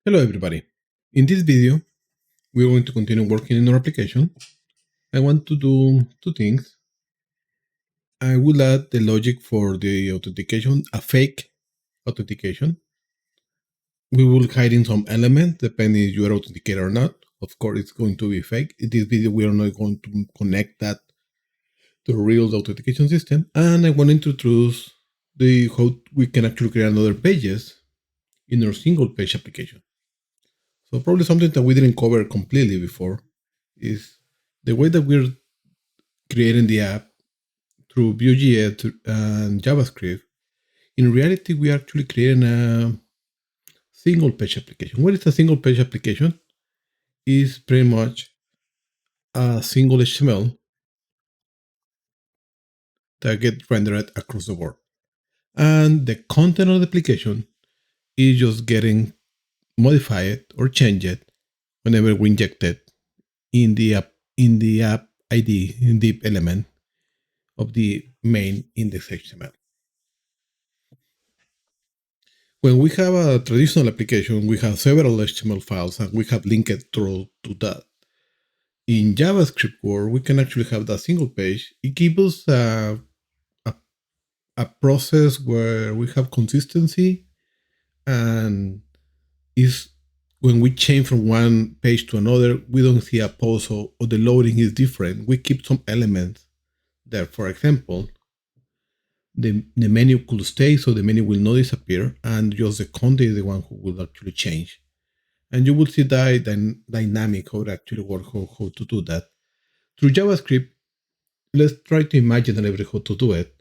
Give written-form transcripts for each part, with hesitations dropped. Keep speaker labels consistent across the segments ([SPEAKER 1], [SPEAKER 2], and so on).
[SPEAKER 1] Hello everybody. In this video, we're going to continue working in our application. I want to do two things. I will add the logic for the authentication, a fake authentication. We will hide in some element depending if you are authenticated or not. Of course, it's going to be fake. In this video, we are not going to connect that to a real authentication system. And I want to introduce the how we can actually create another pages in our single page application. So probably something that we didn't cover completely before is the way that we're creating the app through Vue.js and JavaScript. In reality, we are actually creating a single page application. What is a single page application? Is pretty much a single HTML that gets rendered across the board. And the content of the application is just getting modified or changed whenever we inject it in the app ID, in the element of the main index HTML. When we have a traditional application, we have several HTML files and we have linked through to that. In JavaScript world, we can actually have that single page. It gives us a process where we have consistency, and is when we change from one page to another, we don't see a pause or the loading is different. We keep some elements there. For example, the menu could stay, so the menu will not disappear, and just the content is the one who will actually change. And you will see that dynamic how it actually works, how to do that. Through JavaScript, let's try to imagine a little bit how to do it.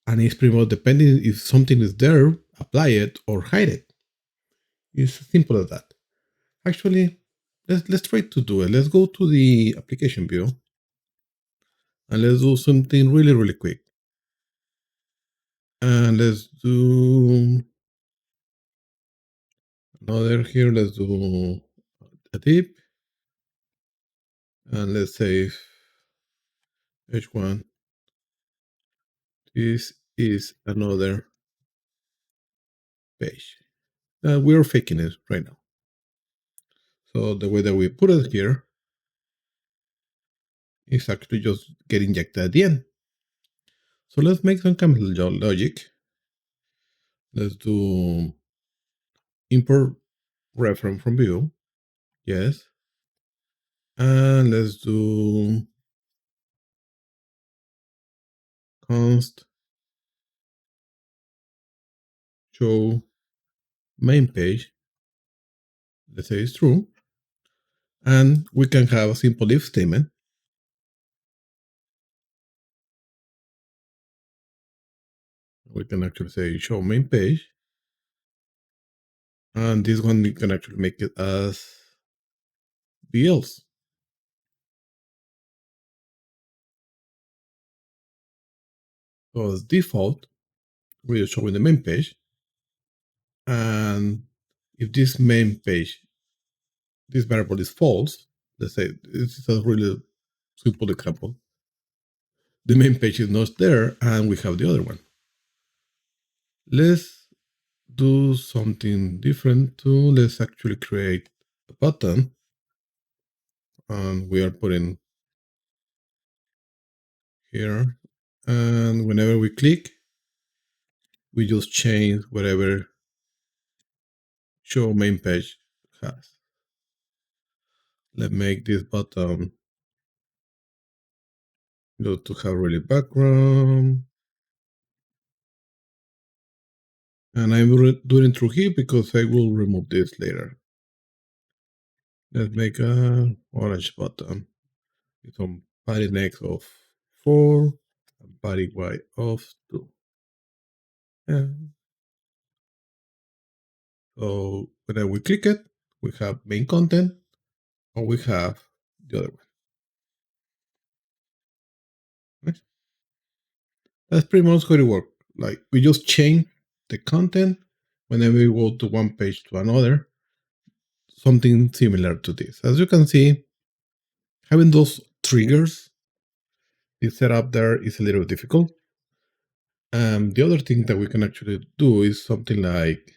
[SPEAKER 1] And it's pretty much depending if something is there, apply it or hide it. It's as simple as that. Actually, let's try to do it. Let's go to the application view and let's do something really, really quick. And let's do another here. Let's do a tip. And let's say H1. This is another page. We're faking it right now. So the way that we put it here is actually just get injected at the end. So let's make some kind of logic. Let's do import reference from Vue. Yes. And let's do const show main page. Let's say it's true. And we can have a simple if statement. We can actually say show main page. And this one we can actually make it as the else. So as default, we are showing the main page. And if this main page, this variable is false, let's say this is a really simple example. The main page is not there, and we have the other one. Let's do something different too. Let's actually create a button, and we are putting here. And whenever we click, we just change whatever show main page has. Let's make this button just to have really background. And I'm doing it through here because I will remove this later. Let's make a orange button with some body X of 4 and body Y of 2. And so when we click it, we have main content, or we have the other one. Right? That's pretty much how it works. Like we just change the content whenever we go to one page to another. Something similar to this. As you can see, having those triggers, the setup there is a little difficult. The other thing that we can actually do is something like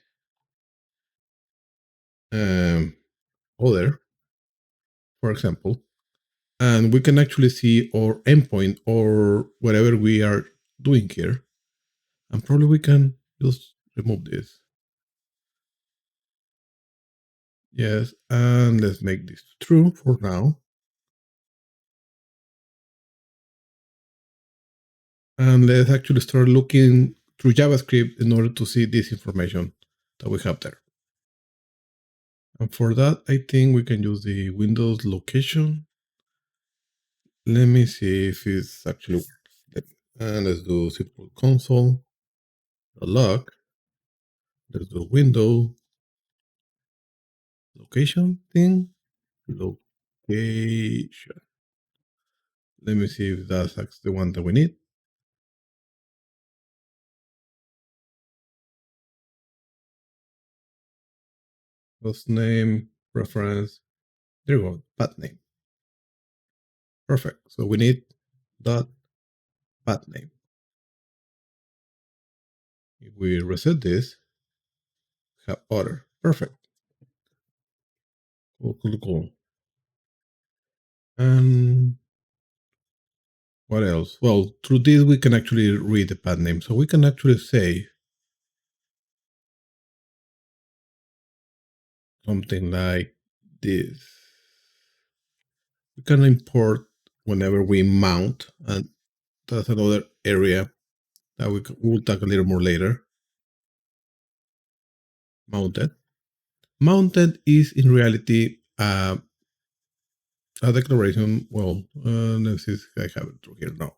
[SPEAKER 1] other, for example, and we can actually see our endpoint or whatever we are doing here. And probably we can just remove this. Yes, and let's make this true for now. And let's actually start looking through JavaScript in order to see this information that we have there. And for that, I think we can use the Windows location. Let me see if it's actually works. And let's do simple console, a log. Let's do window location thing. Location. Let me see if that's the one that we need. Host name, reference. There we go, path name. Perfect. So we need dot path name. If we reset this, have order. Perfect. Cool. And what else? Well, through this, we can actually read the path name. So we can actually say something like this. We can import whenever we mount, and that's another area that we'll talk a little more later. Mounted. Mounted is in reality a declaration. Well, let's see if I have it through here now.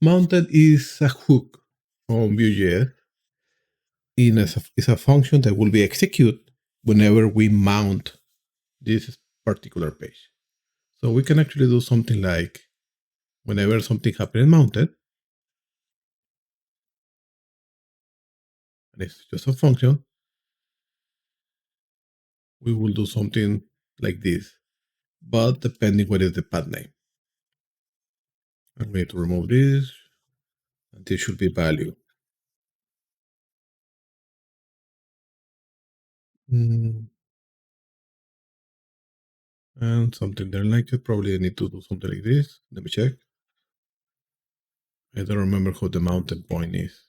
[SPEAKER 1] Mounted is a hook on Vue.js. It's a function that will be executed whenever we mount this particular page. So we can actually do something like whenever something happens mounted, and it's just a function, we will do something like this, but depending what is the path name. I'm going to remove this, and this should be value. And something there like it. Probably I need to do something like this. Let me check. I don't remember how the mountain point is.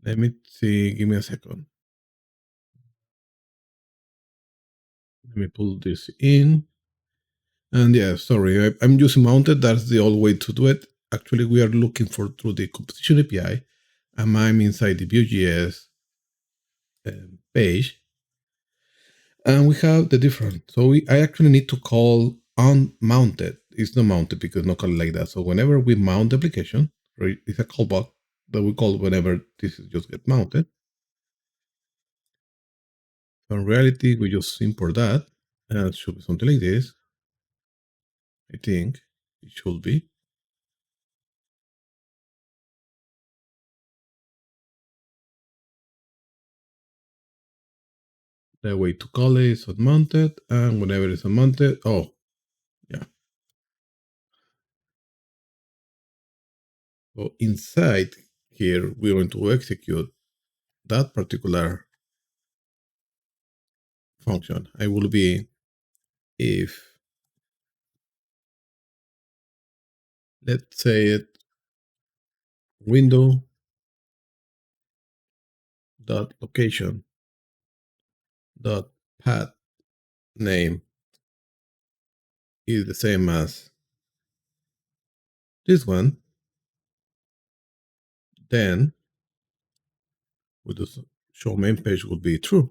[SPEAKER 1] Let me see. Give me a second. Let me pull this in. And yeah, sorry, I'm using mounted. That's the old way to do it. Actually, we are looking for through the composition API, and I'm inside the Vue.js page. And we have the different. So I actually need to call unmounted. It's not mounted because not called like that. So whenever we mount the application, right, it's a callback that we call whenever this is just get mounted. So in reality, we just import that, and it should be something like this. I think it should be. The way to call it is unmounted, and whenever it's unmounted, oh, yeah. So inside here, we're going to execute that particular function. I will be if, let's say it, window dot location dot path name is the same as this one, then with the show main page will be true.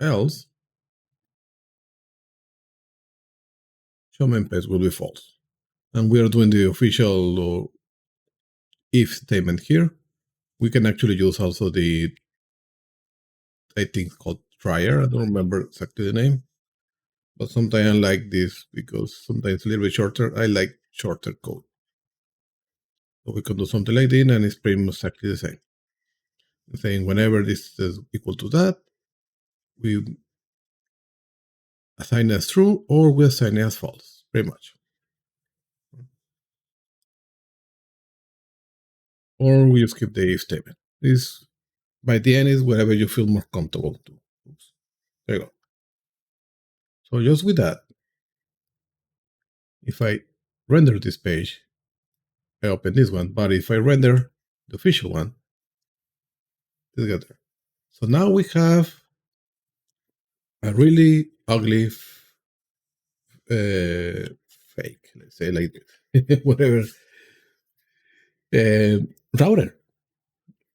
[SPEAKER 1] Else, show main page will be false. And we are doing the official if statement here. We can actually use also the, I think it's called trier. I don't remember exactly the name, but sometimes I like this because sometimes it's a little bit shorter. I like shorter code. So we can do something like this, and it's pretty much exactly the same. Saying whenever this is equal to that, we assign as true or we assign it as false, pretty much. Or we just keep the if statement. This, by the end, is whatever you feel more comfortable to. Oops. There you go. So just with that, if I render this page, I open this one, but if I render the official one, let's get there. So now we have a really ugly fake, let's say like this, whatever, router.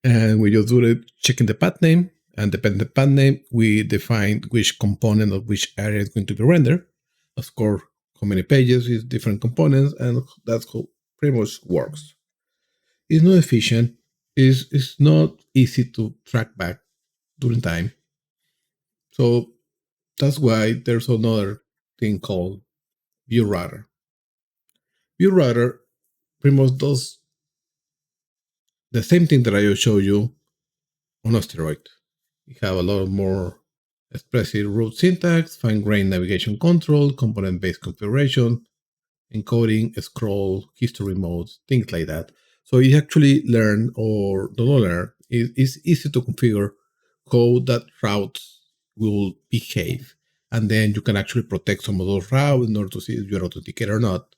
[SPEAKER 1] And we just do it checking the path name, and depending on the path name, we define which component of which area is going to be rendered. Of course, how many pages with different components, and that's how pretty much works. It's not efficient. It's not easy to track back during time. So that's why there's another thing called Vue Router. Vue Router pretty much does the same thing that I just showed you on a steroid. We have a lot more expressive root syntax, fine-grained navigation control, component-based configuration, encoding, scroll, history modes, things like that. So you actually learn or do not learn. It's easy to configure how that route will behave. And then you can actually protect some of those routes in order to see if you're authenticated or not,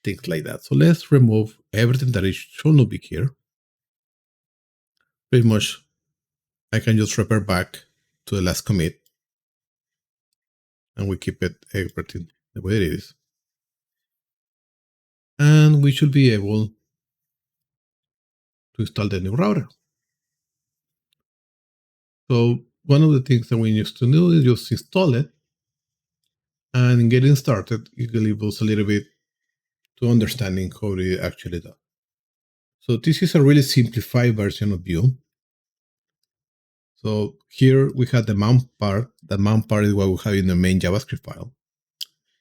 [SPEAKER 1] things like that. So let's remove everything that is should not be here. Pretty much, I can just revert back to the last commit and we keep it everything the way it is. And we should be able to install the new router. So one of the things that we need to do is just install it, and getting started, it will leave us a little bit to understanding how it actually does. So this is a really simplified version of Vue. So here we have the mount part. The mount part is what we have in the main JavaScript file.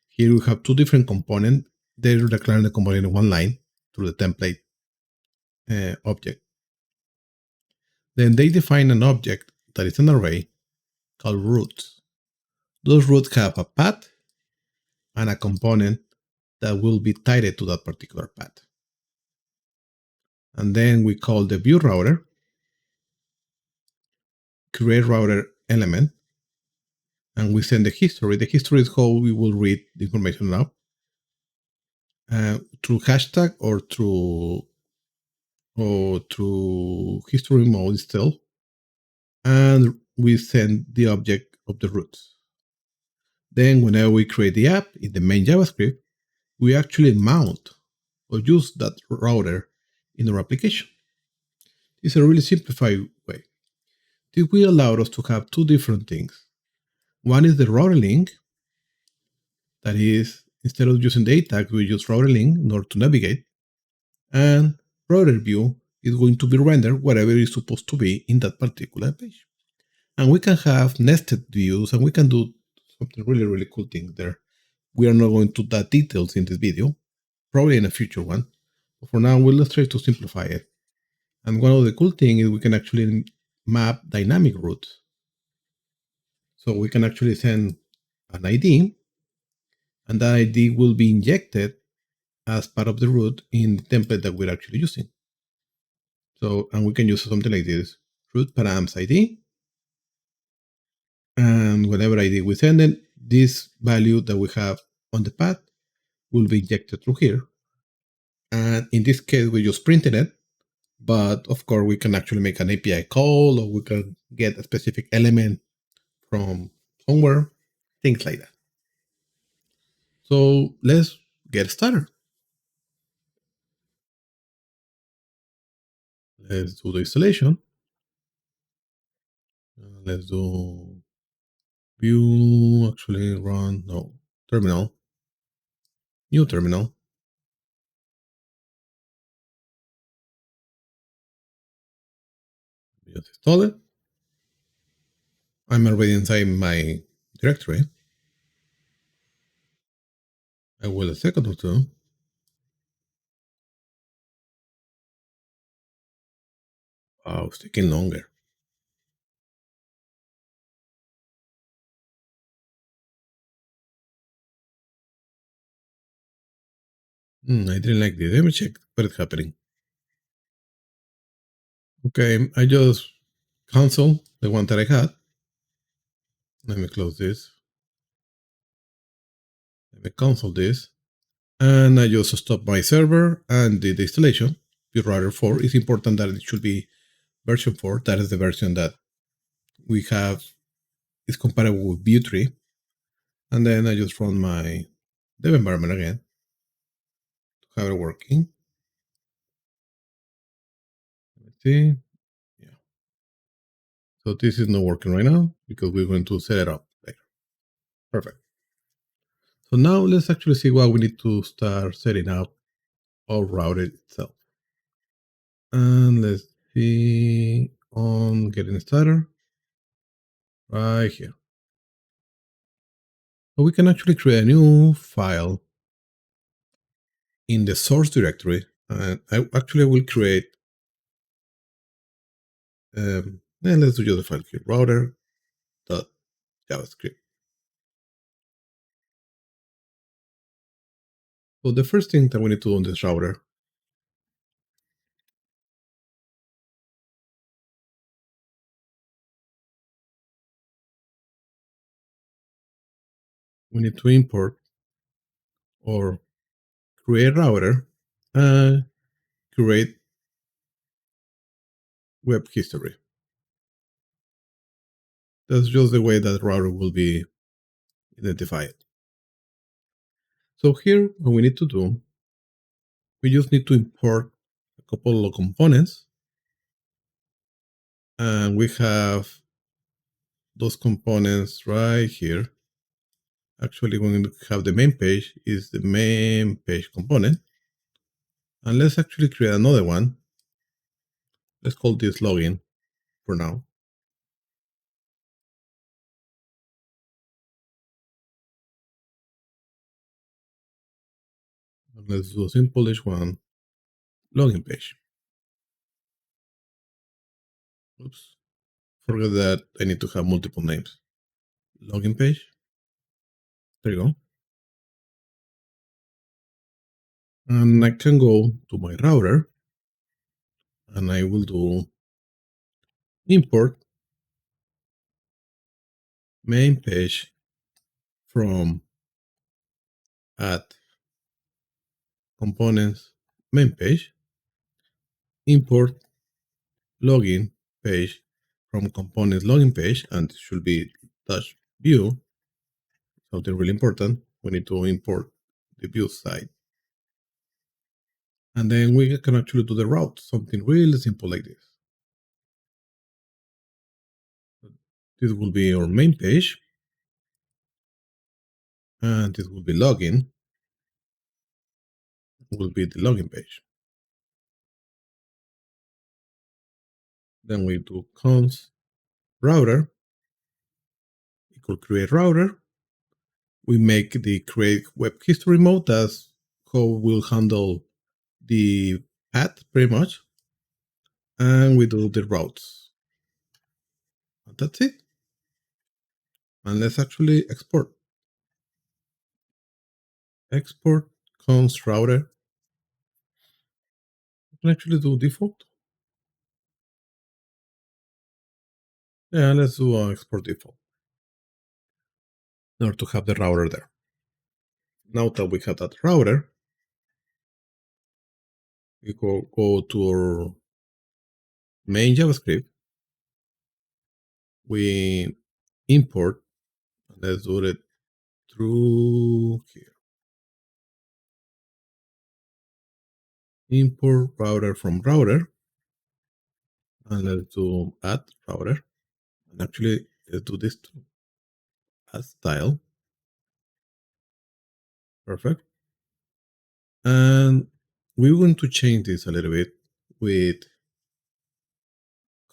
[SPEAKER 1] Here we have two different components. They declare the component in one line through the template object. Then they define an object that is an array called roots. Those roots have a path and a component that will be tied to that particular path. And then we call the Vue router, create router element, and we send the history. The history is how we will read the information now through hashtag or through history mode still. And we send the object of the roots. Then whenever we create the app in the main JavaScript, we actually mount or use that router in our application. It's a really simplified way. This will allow us to have two different things. One is the router link. That is, instead of using the A tag, we use router link in order to navigate. And router view is going to be rendered whatever is supposed to be in that particular page. And we can have nested views, and we can do something really, really cool thing there. We are not going to that details in this video, probably in a future one. But for now, we'll try to simplify it. And one of the cool things is we can actually map dynamic routes. So we can actually send an ID, and that ID will be injected as part of the root in the template that we're actually using. So, and we can use something like this, root params ID. And whatever ID we send it, this value that we have on the path will be injected through here. And in this case, we just printed it. But of course, we can actually make an API call, or we can get a specific element from somewhere, things like that. So let's get started. Let's do the installation. Let's do Vue, actually run, no, terminal, new terminal. Just install it. I'm already inside my directory. I will a second or two. Wow, it's taking longer. I didn't like this. Let me check what is happening. Okay, I just cancel the one that I had. Let me close this. Let me cancel this. And I just stop my server and did the installation. Vue Router 4. It's important that it should be version 4. That is the version that we have. It's compatible with Vue 3. And then I just run my dev environment again to have it working. Let's see. Yeah. So this is not working right now because we're going to set it up later. Perfect. So now let's actually see what we need to start setting up our router itself. And let's see on getting started right here. So we can actually create a new file in the source directory. And I actually will create, and let's do just a file here, router.javascript. So the first thing that we need to do on this router, we need to import or create router and create web history. That's just the way that router will be identified. So here, what we need to do, we just need to import a couple of components. And we have those components right here. Actually, we're going to have the main page is the main page component. And let's actually create another one. Let's call this login for now. And let's do a simple h1 login page. Oops. Forget that I need to have multiple names. Login page. There you go. And I can go to my router and I will do import main page from add components main page, import login page from components login page, and it should be dash view, something really important. We need to import the view side. And then we can actually do the route, something really simple like this. This will be our main page, and this will be login, will be the login page. Then we do const router equal create router. We make the create web history mode. That's how we'll handle the path pretty much. And we do the routes. And that's it. And let's actually export. Export const router. We can actually do default. Yeah, let's do export default in order to have the router there. Now that we have that router, we go to our main JavaScript. We import, and let's do it through here. Import router from router, and let's do add router. And actually, let's do this to add style. Perfect. And we're going to change this a little bit with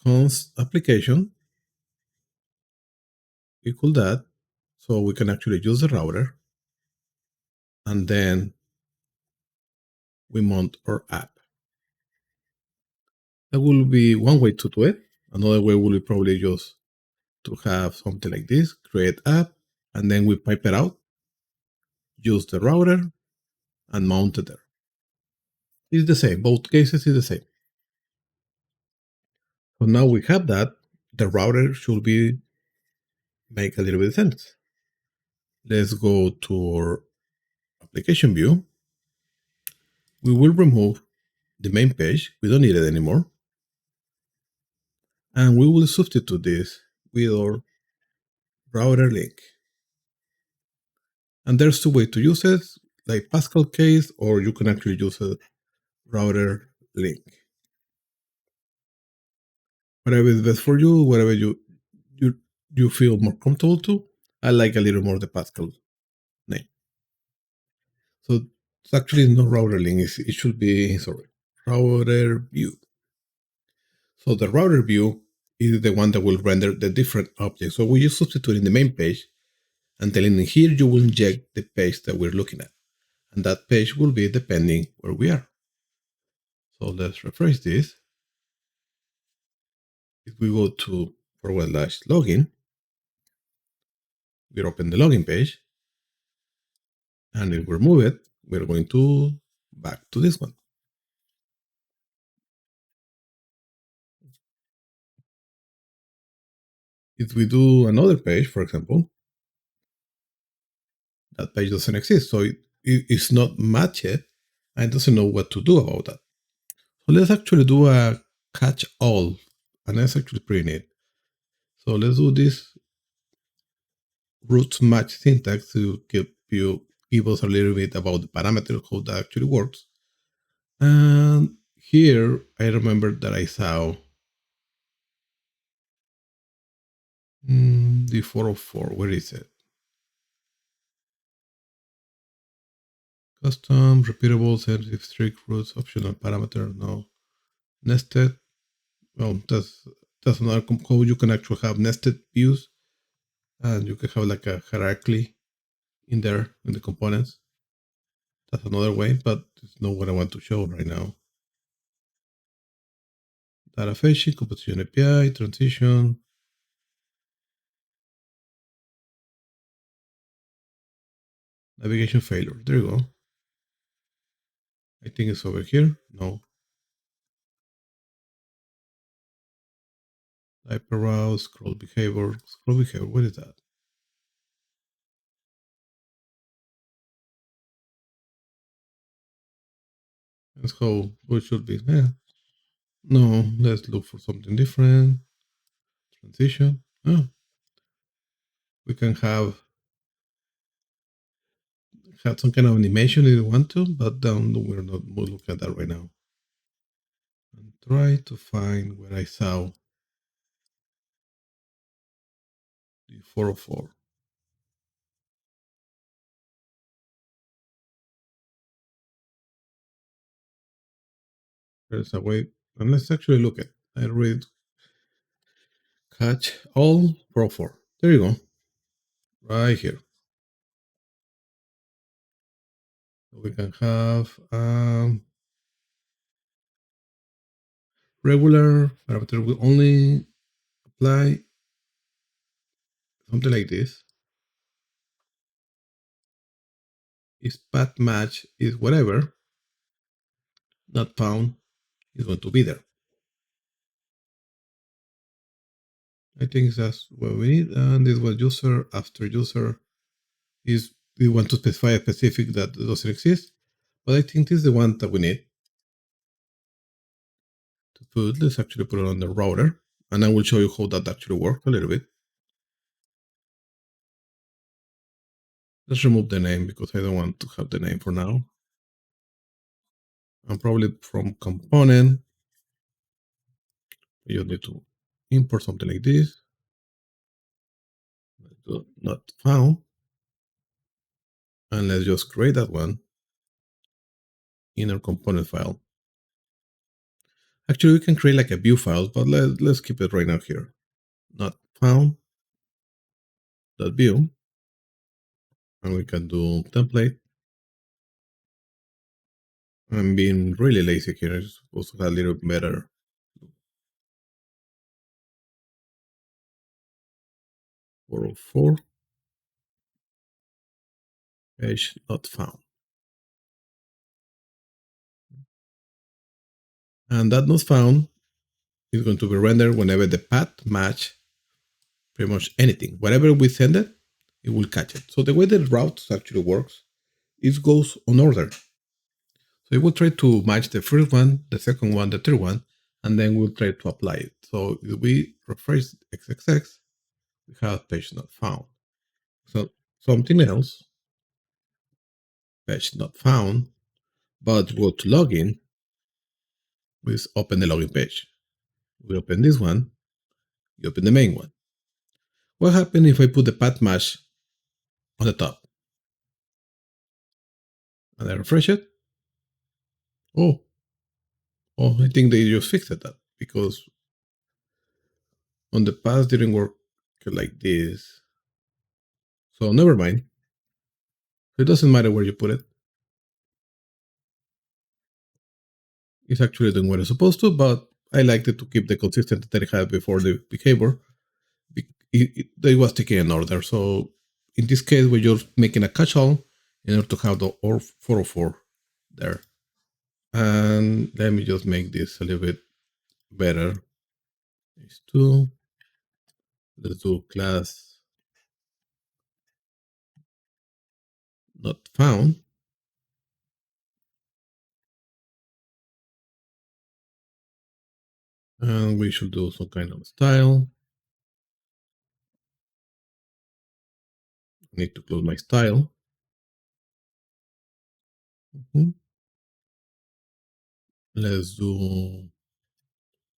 [SPEAKER 1] const application equal that, so we can actually use the router, and then we mount our app. That will be one way to do it. Another way will be probably just to have something like this, create app, and then we pipe it out, use the router, and mount it there. It's the same. Both cases is the same. So now we have that. The router should be make a little bit of sense. Let's go to our application view. We will remove the main page. We don't need it anymore. And we will substitute this with our router link. And there's two ways to use it, like Pascal case, or you can actually use a router link. Whatever is best for you, whatever you you feel more comfortable to. I like a little more the Pascal name. So it's actually not router link. It should be router view. So the router view is the one that will render the different objects. So we just substitute in the main page and telling here you will inject the page that we're looking at. And that page will be depending where we are. So let's refresh this. If we go to /login, we open the login page. And if we remove it, we're going to back to this one. If we do another page, for example, that page doesn't exist. So it's not matched and it doesn't know what to do about that. So let's actually do a catch all. And that's actually pretty neat. So let's do this roots match syntax to give us a little bit about the parameter, how that actually works. And here I remember that I saw the 404. Where is it? Custom, repeatable, sensitive, strict roots, optional parameter, no. Nested. Well, that's another code. You can actually have nested views and you can have like a hierarchy in there in the components. That's another way, but it's not what I want to show right now. Data fetching, composition API, transition. Navigation failure. There you go. I think it's over here. No. Hyperroute, scroll behavior. Scroll behavior. What is that? That's how it should be. Yeah. No, let's look for something different. Transition. Oh. We can have some kind of animation if you want to, but we're not we'll look at that right now. And try to find where I saw the 404. There's a way, and let's actually look at. I read catch all 404. There you go, right here. We can have regular parameter will only apply something like this. Is path match is whatever not found is going to be there. I think that's what we need. And this was user after user is we want to specify a specific that doesn't exist. But I think this is the one that we need to put. Let's actually put it on the router. And I will show you how that actually works a little bit. Let's remove the name because I don't want to have the name for now. And probably from component, you need to import something like this. Not found. And let's just create that one in our component file. Actually, we can create like a view file, but let's keep it right now here. Not found. That view. And we can do template. I'm being really lazy here. I'm supposed to have a little better. 404. Page not found. And that not found is going to be rendered whenever the path match pretty much anything. Whatever we send it, it will catch it. So the way that routes actually works, it goes on order. So it will try to match the first one, the second one, the third one, and then we'll try to apply it. So if we refresh XXX, we have page not found. So something else, page not found, but go to login, we just open the login page. We open this one, we open the main one. What happens if I put the path match on the top? And I refresh it? Oh, I think they just fixed that because on the past didn't work like this. So never mind. It doesn't matter where you put it. It's actually doing what it's supposed to, but I liked it to keep the consistency that it had before the behavior. It was taking an order. So in this case, we're just making a catch-all in order to have the OR 404 there. And let me just make this a little bit better. H2. Let's do class not found. And we should do some kind of style. I need to close my style. Let's do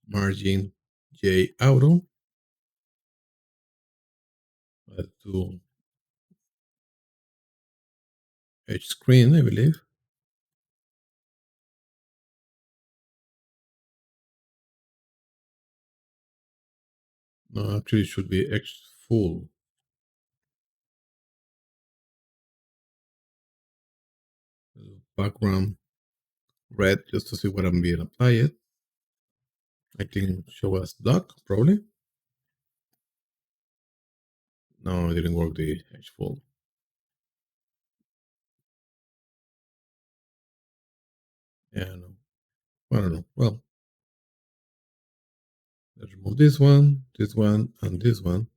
[SPEAKER 1] margin J auto. Let's do H screen, I believe. No, actually, it should be H full. Background red just to see what I'm being applied. I think show us duck, probably. No, it didn't work the H full. Yeah, no. I don't know. Well, let's remove this one, and this one.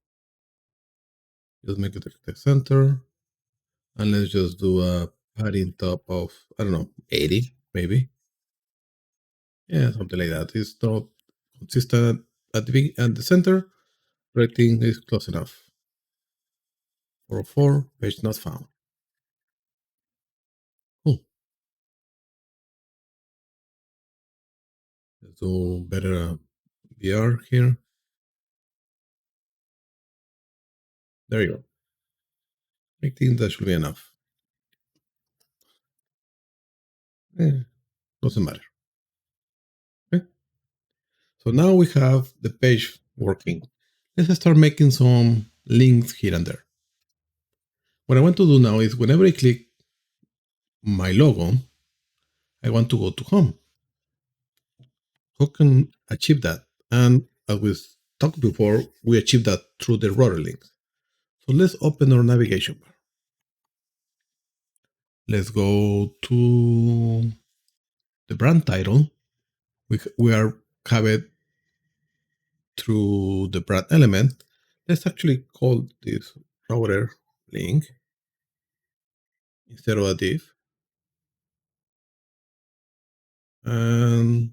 [SPEAKER 1] Just make it the center. And let's just do a padding top of, I don't know, 80, maybe. Yeah, something like that. It's not consistent at the center, but I think it's close enough. 404, page not found. Oh, let's do better VR here. There you go. I think that should be enough. Doesn't matter. Okay. So now we have the page working. Let's start making some links here and there. What I want to do now is whenever I click my logo, I want to go to home. How can I achieve that? And as we talked before, we achieve that through the router links. So let's open our navigation bar. Let's go to the brand title. We are covered through the brand element. Let's actually call this router link instead of a div. And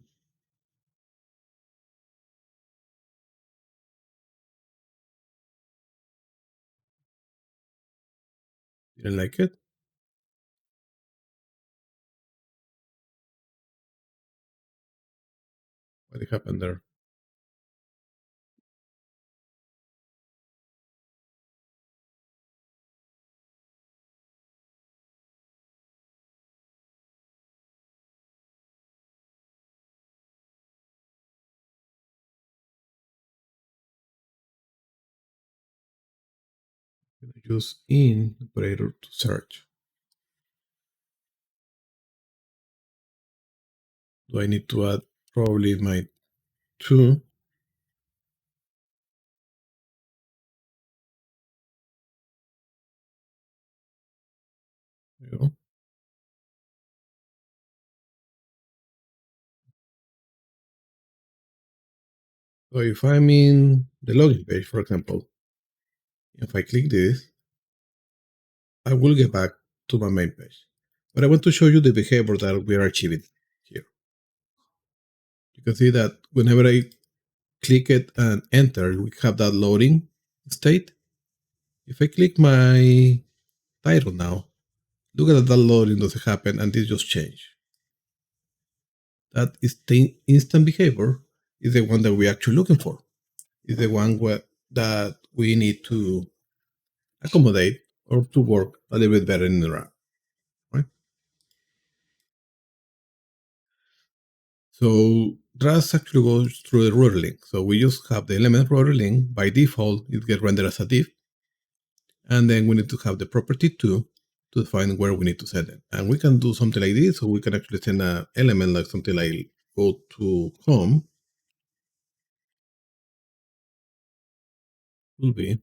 [SPEAKER 1] didn't like it. What happened there? I'm gonna use in operator to search. Do I need to add probably my two? There you go. So if I'm in the login page, for example, if I click this, I will get back to my main page. But I want to show you the behavior that we are achieving here. You can see that whenever I click it and enter, we have that loading state. If I click my title now, look at that loading doesn't happen and this just changed. That is the instant behavior is the one that we're actually looking for. Is the one that we need to accommodate or to work a little bit better in the round, right? So Rust actually goes through the router link. So we just have the element router link. By default, it gets rendered as a div. And then we need to have the property to define where we need to send it. And we can do something like this. So we can actually send an element like something like go to home will be.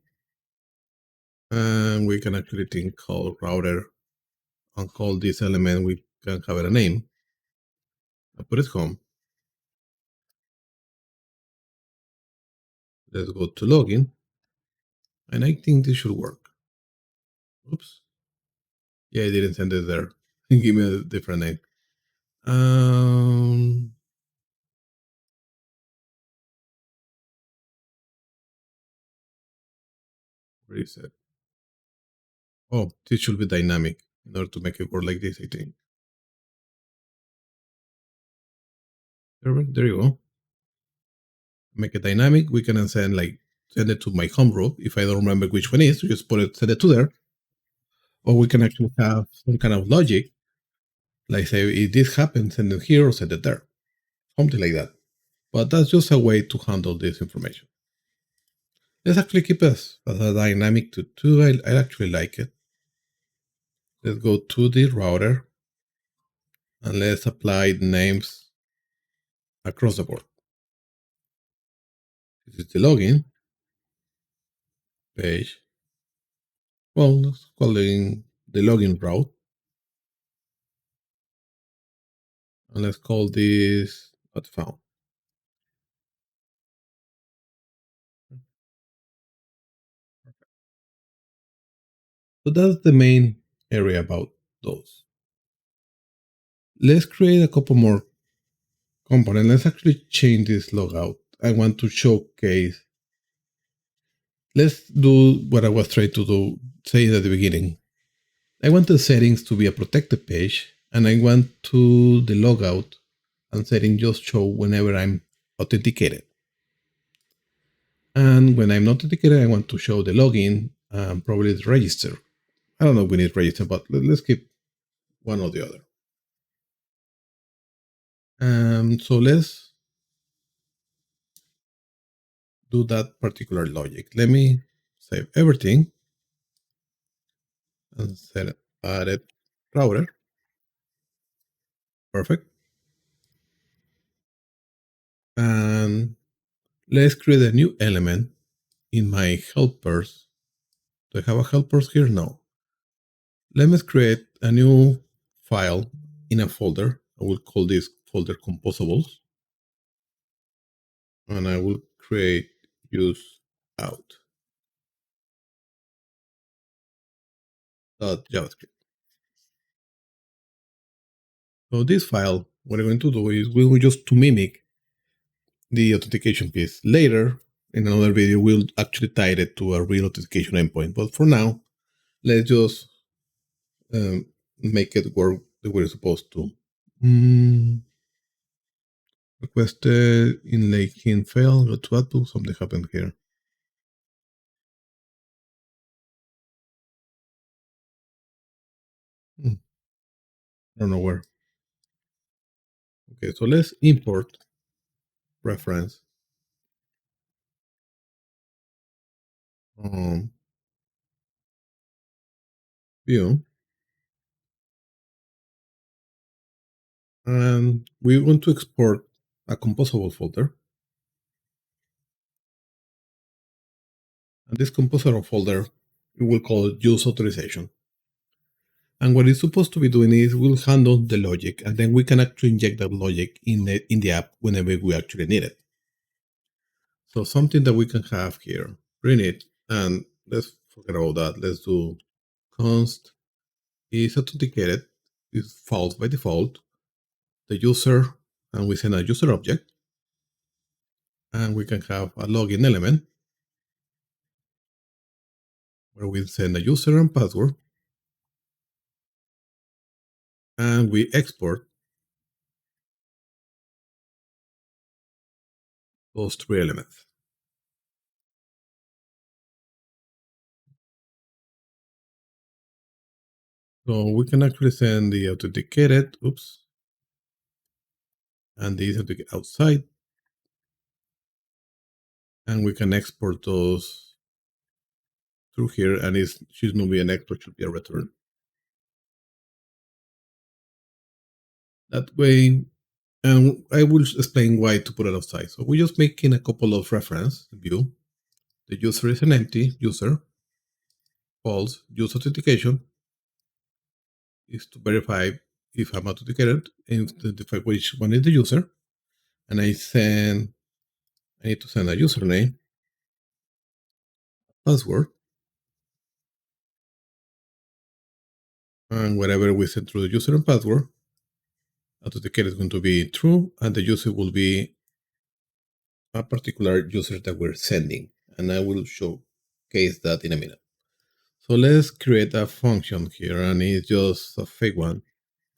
[SPEAKER 1] And we can actually think call router and call this element. We can have it a name. I put it home. Let's go to login. And I think this should work. Oops. Yeah, I didn't send it there. Give me a different name. Where is it? Oh, this should be dynamic in order to make it work like this, I think. There you go. Make it dynamic. We can send it to my home row. If I don't remember which one is, just send it to there. Or we can actually have some kind of logic, like say if this happens, send it here or send it there. Something like that. But that's just a way to handle this information. Let's actually keep this as a dynamic too. I actually like it. Let's go to the router and let's apply the names across the board. This is the login page. Well, let's call it the login route. And let's call this not found. So that's the main area about those. Let's create a couple more components. Let's actually change this logout. I want to showcase. Let's do what I was trying to do, say at the beginning. I want the settings to be a protected page, and I want to the logout and setting just show whenever I'm authenticated. And when I'm not authenticated, I want to show the login, probably the register. I don't know if we need register, but let's keep one or the other. So let's do that particular logic. Let me save everything and set added router. Perfect. And let's create a new element in my helpers. Do I have a helpers here? No. Let me create a new file in a folder. I will call this folder composables. And I will create use out .javascript. So this file, what I'm going to do is we'll just to mimic the authentication piece. Later, in another video, we'll actually tie it to a real authentication endpoint. But for now, let's just make it work the way it's supposed to. Requested in Lakein fail. Go to output. Something happened here. I don't know where. Okay, so let's import reference Vue. And we want to export a composable folder. And this composable folder, we will call it use authorization. And what it's supposed to be doing is we'll handle the logic, and then we can actually inject that logic in the app whenever we actually need it. So something that we can have here, print it, and let's forget about that. Let's do const is authenticated, is false by default, the user, and we send a user object, and we can have a login element where we send a user and password, and we export those three elements. So we can actually send the authenticated, and the authenticated outside, and we can export those through here, and it should not be an export, should be a return. That way, and I will explain why to put it outside. So we're just making a couple of reference view. The user is an empty user. False. Use authentication is to verify if I'm authenticated and identify which one is the user. And I need to send a username, password, and whatever we send through the user and password, authenticated is going to be true, and the user will be a particular user that we're sending. And I will showcase that in a minute. So let's create a function here, and it's just a fake one.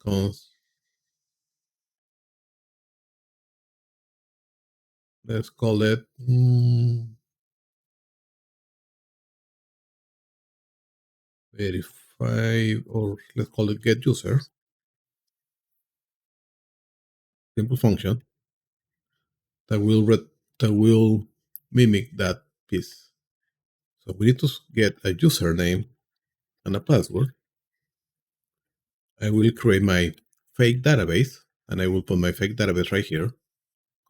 [SPEAKER 1] Const, let's call it verify, or let's call it get user. Simple function that will mimic that piece. So we need to get a username and a password. I will create my fake database, and I will put my fake database right here.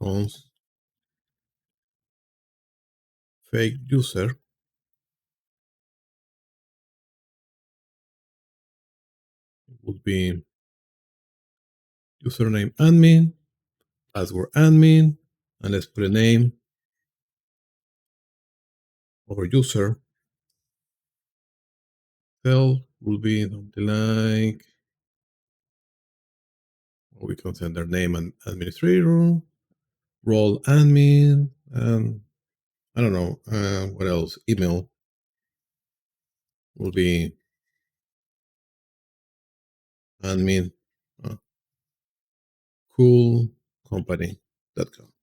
[SPEAKER 1] Const fake user would be username admin, password admin, and let's put a name over user. Cell will be something like, we can send their name and administrator, role admin, and I don't know, what else? Email will be admin, uh, coolcompany.com.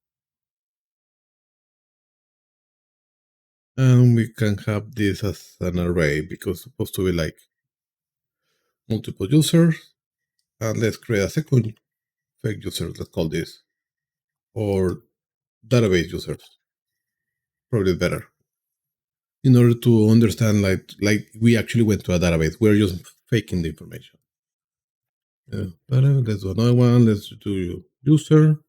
[SPEAKER 1] And we can have this as an array because it's supposed to be like multiple users. And let's create a second fake user, let's call this, or database users, probably better. In order to understand like we actually went to a database, we're just faking the information. Let's do another one. Let's do user,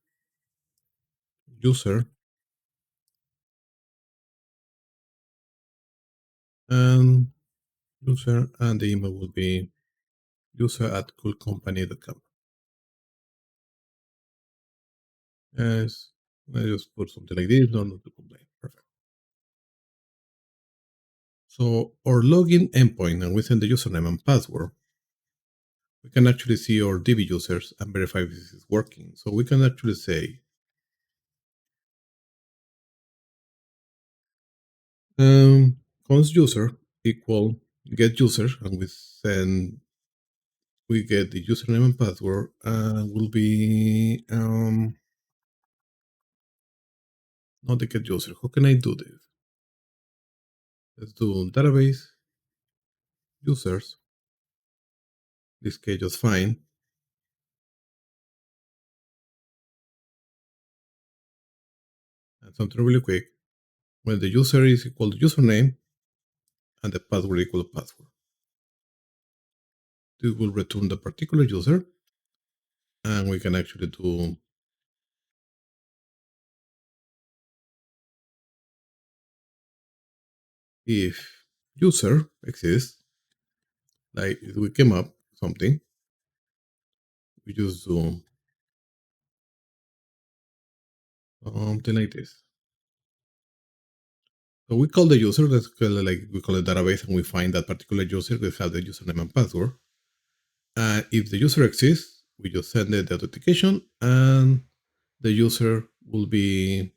[SPEAKER 1] and user, and the email will be user@coolcompany.com. Yes, I just put something like this, not to complain. Perfect. So our login endpoint, and we send the username and password, we can actually see our DB users and verify if this is working. So we can actually say, const user equal get user, and we get the username and password, and will be not the get user. How can I do this? Let's do database users. This case just fine. And something really quick. When the user is equal to username and the password equal to password, this will return the particular user, and we can actually do if user exists, like if we came up something, we just do something like this. So we call the user, let's call it like we call it database, and we find that particular user that has the username and password. And if the user exists, we just send it the authentication, and the user will be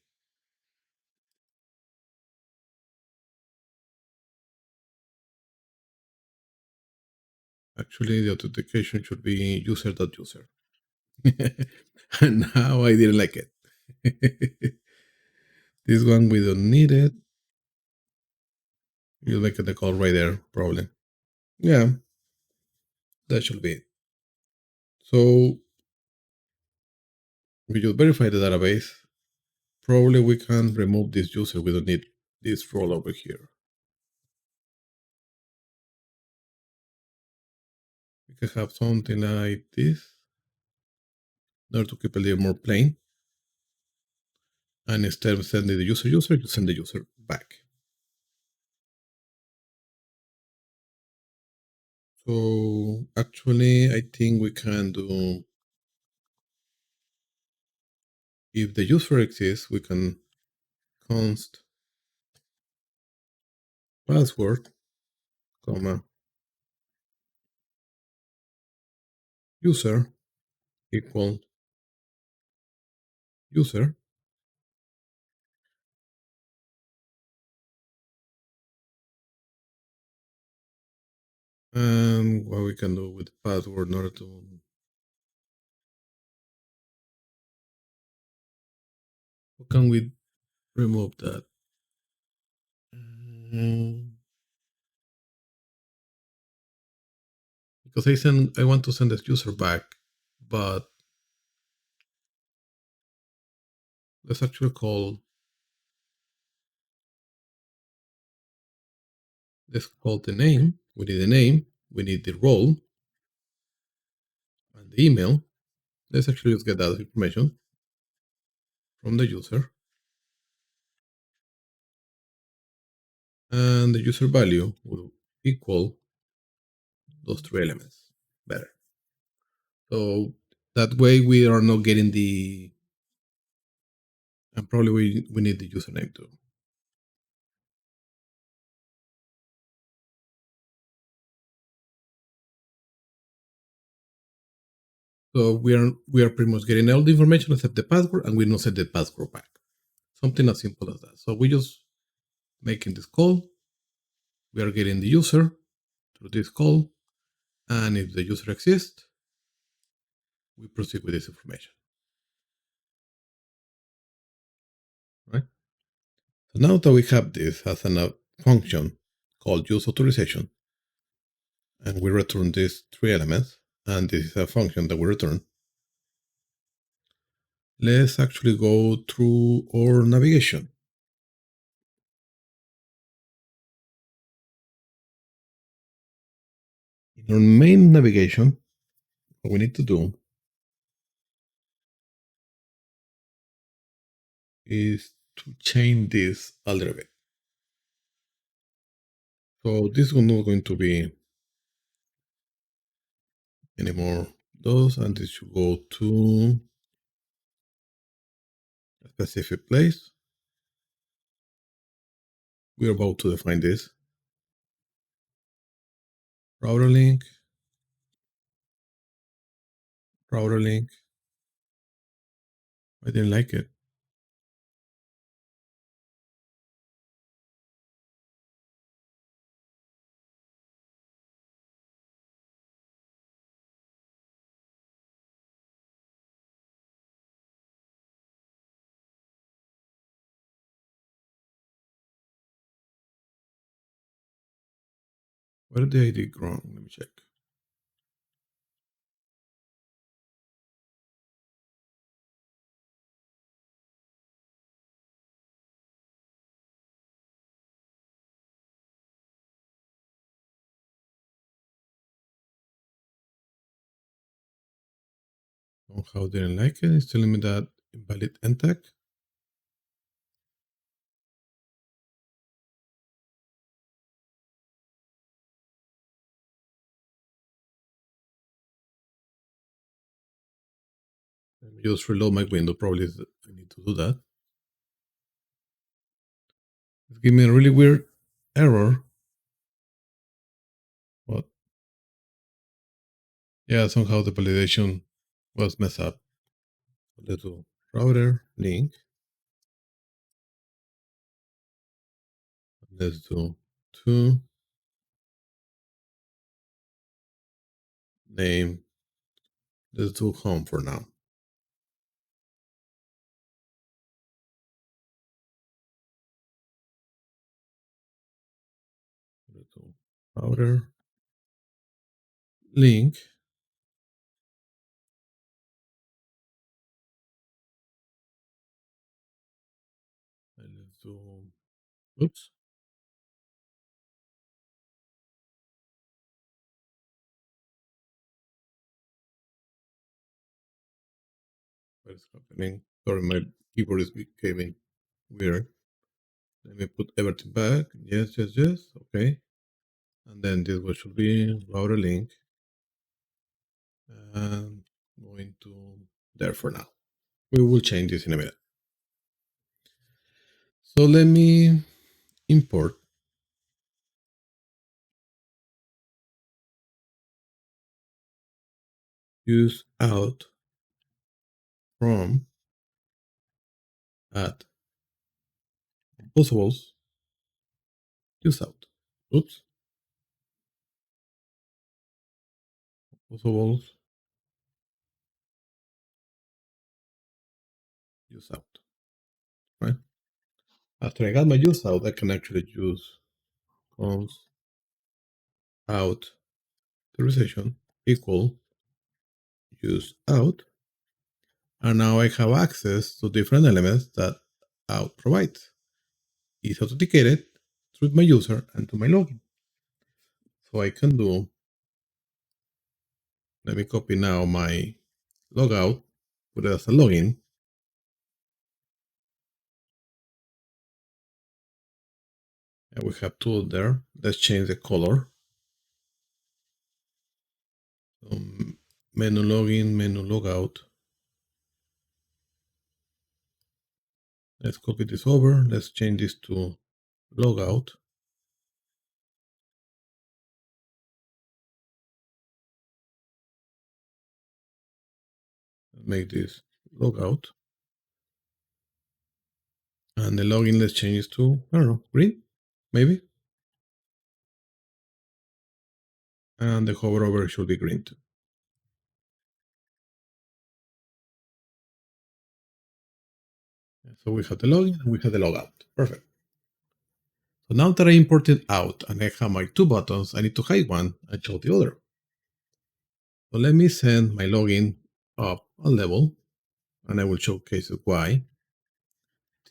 [SPEAKER 1] actually the authentication should be user.user. And now I didn't like it. This one we don't need it. You make the call right there, probably. Yeah, that should be it. So we just verify the database. Probably we can remove this user. We don't need this role over here. We can have something like this in order to keep it a little more plain. And instead of sending the user, you send the user back. So actually, I think we can do, if the user exists, we can const password, comma, user equal user. And what we can do with the password in order to, how can we remove that? Because I want to send this user back, but let's actually let's call the name. We need the name, we need the role, and the email. Let's actually just get that information from the user. And the user value will equal those three elements. Better. So that way we are not getting the, and probably we need the username too. So we are pretty much getting all the information except the password, and we don't set the password back. Something as simple as that. So we just making this call. We are getting the user through this call, and if the user exists, we proceed with this information. Right? So now that we have this as a function called use authorization, and we return these three elements, and this is a function that we return, let's actually go through our navigation. In our main navigation, what we need to do is to change this a little bit. So this is not going to be anymore those, and this should go to a specific place. We're about to define this. Router link, router link. I didn't like it. What did I do wrong? Let me check. Somehow didn't like it. It's telling me that invalid end tag. Let me just reload my window. Probably I need to do that. It's giving me a really weird error. But yeah, somehow the validation was messed up. Let's do router link. Let's do to name. Let's do home for now. Let's do router link. And let's do, oops. What is happening? Sorry, my keyboard is becoming weird. Let me put everything back. Yes, yes, yes. Okay. And then this one should be router link. And going to there for now. We will change this in a minute. So let me import use out from at possibles use out. Oops. Possibles use out. Right. After I got my use out, I can actually use cons out authorization equal use out. And now I have access to different elements that out provides. It's authenticated through my user and to my login. So I can do, let me copy now my logout, put it as a login. And we have two there. Let's change the color. Menu login, menu logout. Let's copy this over. Let's change this to logout. Make this logout. And the login, let's change this to, I don't know, green, maybe. And the hover over should be green too. So we have the login and we have the logout. Perfect. So now that I imported out and I have my two buttons, I need to hide one and show the other. So let me send my login up a level and I will showcase why.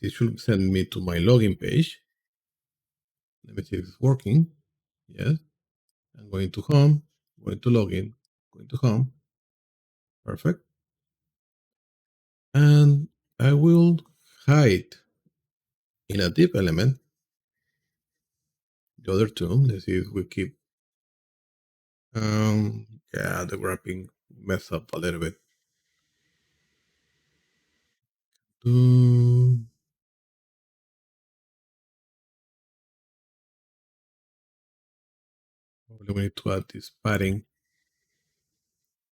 [SPEAKER 1] This should send me to my login page. Let me see if it's working. Yes. I'm going to home, going to login, going to home. Perfect. And I will hide in a div element the other two. Let's see if we keep. Yeah, the wrapping messed up a little bit. Probably we need to add this padding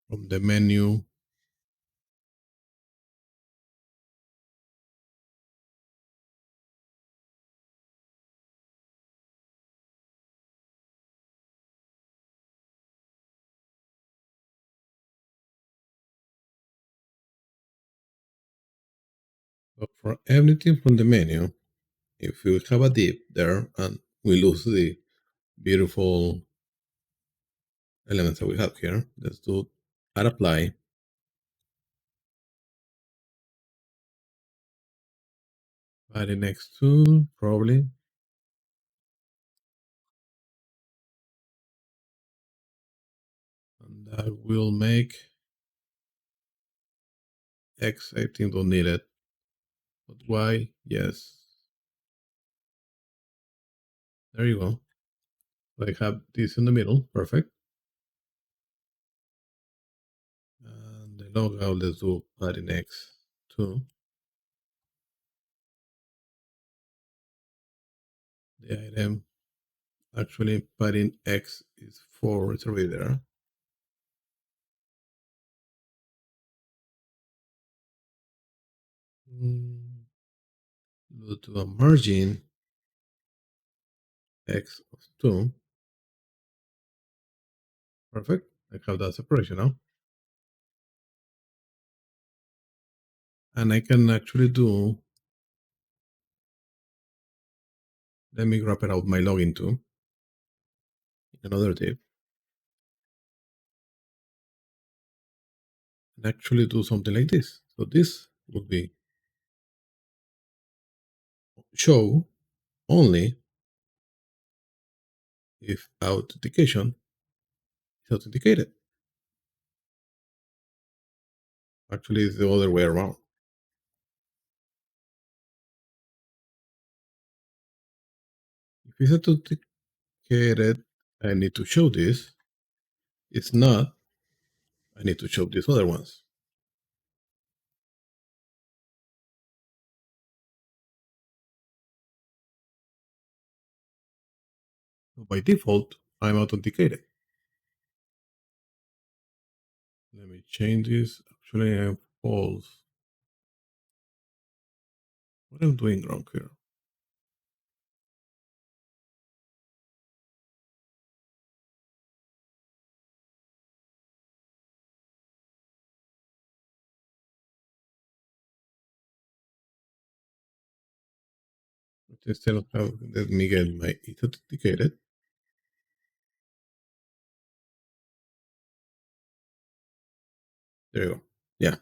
[SPEAKER 1] from the menu. But for everything from the menu, if we have a div there and we lose the beautiful elements that we have here, let's do add apply. Add it next to probably. And that will make X, I think don't need it. But Y, yes. There you go. I have this in the middle, perfect. And the logout, let's do padding X too. The item actually padding X is 4 reserved there. Go to a margin X of 2. Perfect. I have that separation now. And I can actually do, let me wrap it out my login too. Another tip. And actually do something like this. So this would be show only if authentication is authenticated. Actually, it's the other way around. If it's authenticated, I need to show this. It's not, I need to show these other ones. So by default, I'm authenticated. Let me change this. Actually, I'm false. What am I doing wrong here? Instead of let me get my it authenticated. There you go. Yeah.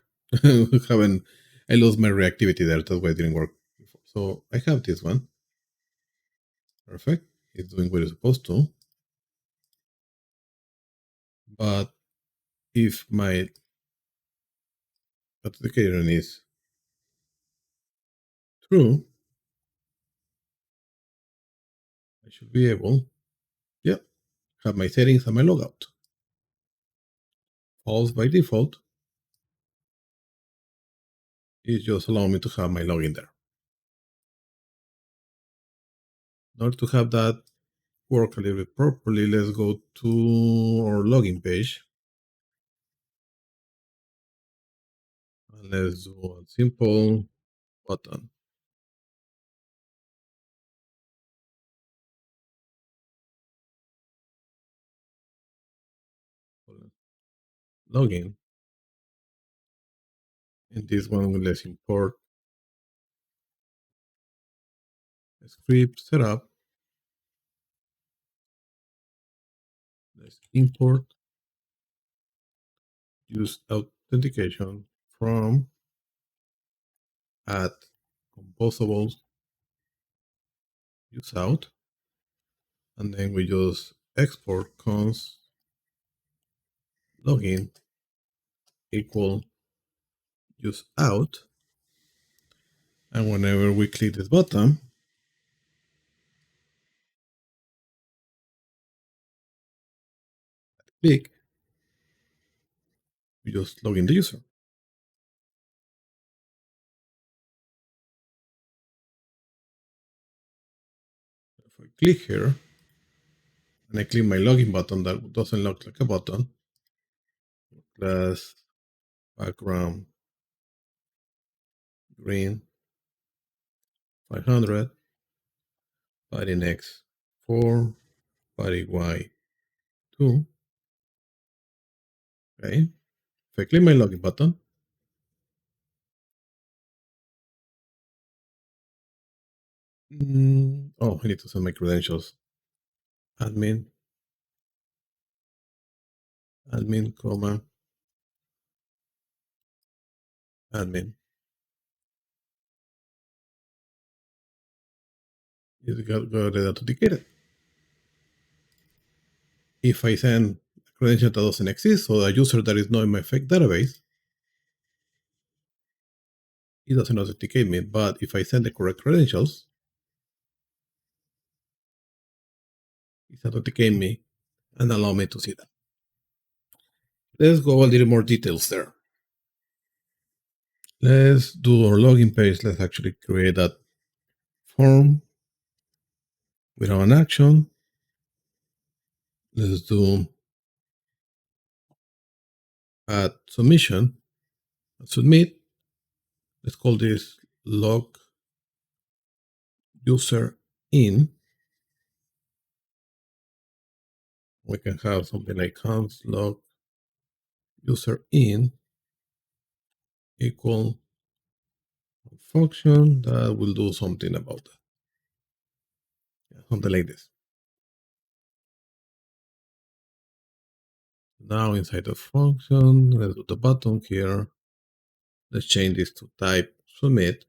[SPEAKER 1] Haven't I lost my reactivity there. That's why it didn't work before. So I have this one. Perfect. It's doing what it's supposed to. But if my authentication is true, I should be able, yeah, have my settings and my logout. False by default is just allowing me to have my login there. In order to have that work a little bit properly, let's go to our login page. And let's do a simple button. Login. And this one, let's import a script setup. Let's import use authentication from add composables use out, and then we just export const login equal use out, and whenever we click this button, click, we just log in the user. If I click here and I click my login button, that doesn't look like a button. Class background green 500, body X 4, body Y 2. Okay. If I click my login button, oh, I need to send my credentials. Admin, comma, admin. You got it authenticated. If I send a credential that doesn't exist, so a user that is not in my fake database, it doesn't authenticate me. But if I send the correct credentials, it authenticates me and allow me to see that. Let's go a little more details there. Let's do our login page. Let's actually create that form. without an action. Let's do add submission, submit. Let's call this log user in. We can have something like const log user in equal function that will do something about that. Something like this. Now inside the function, let's do the button here. Let's change this to type submit.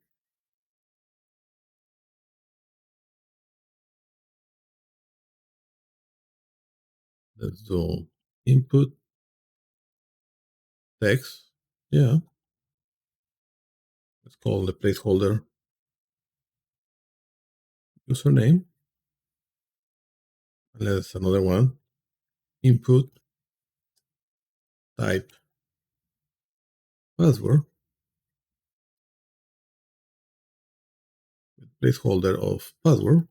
[SPEAKER 1] Let's do input text. Yeah. Let's call the placeholder username. And let's another one. Input type password. Placeholder of password.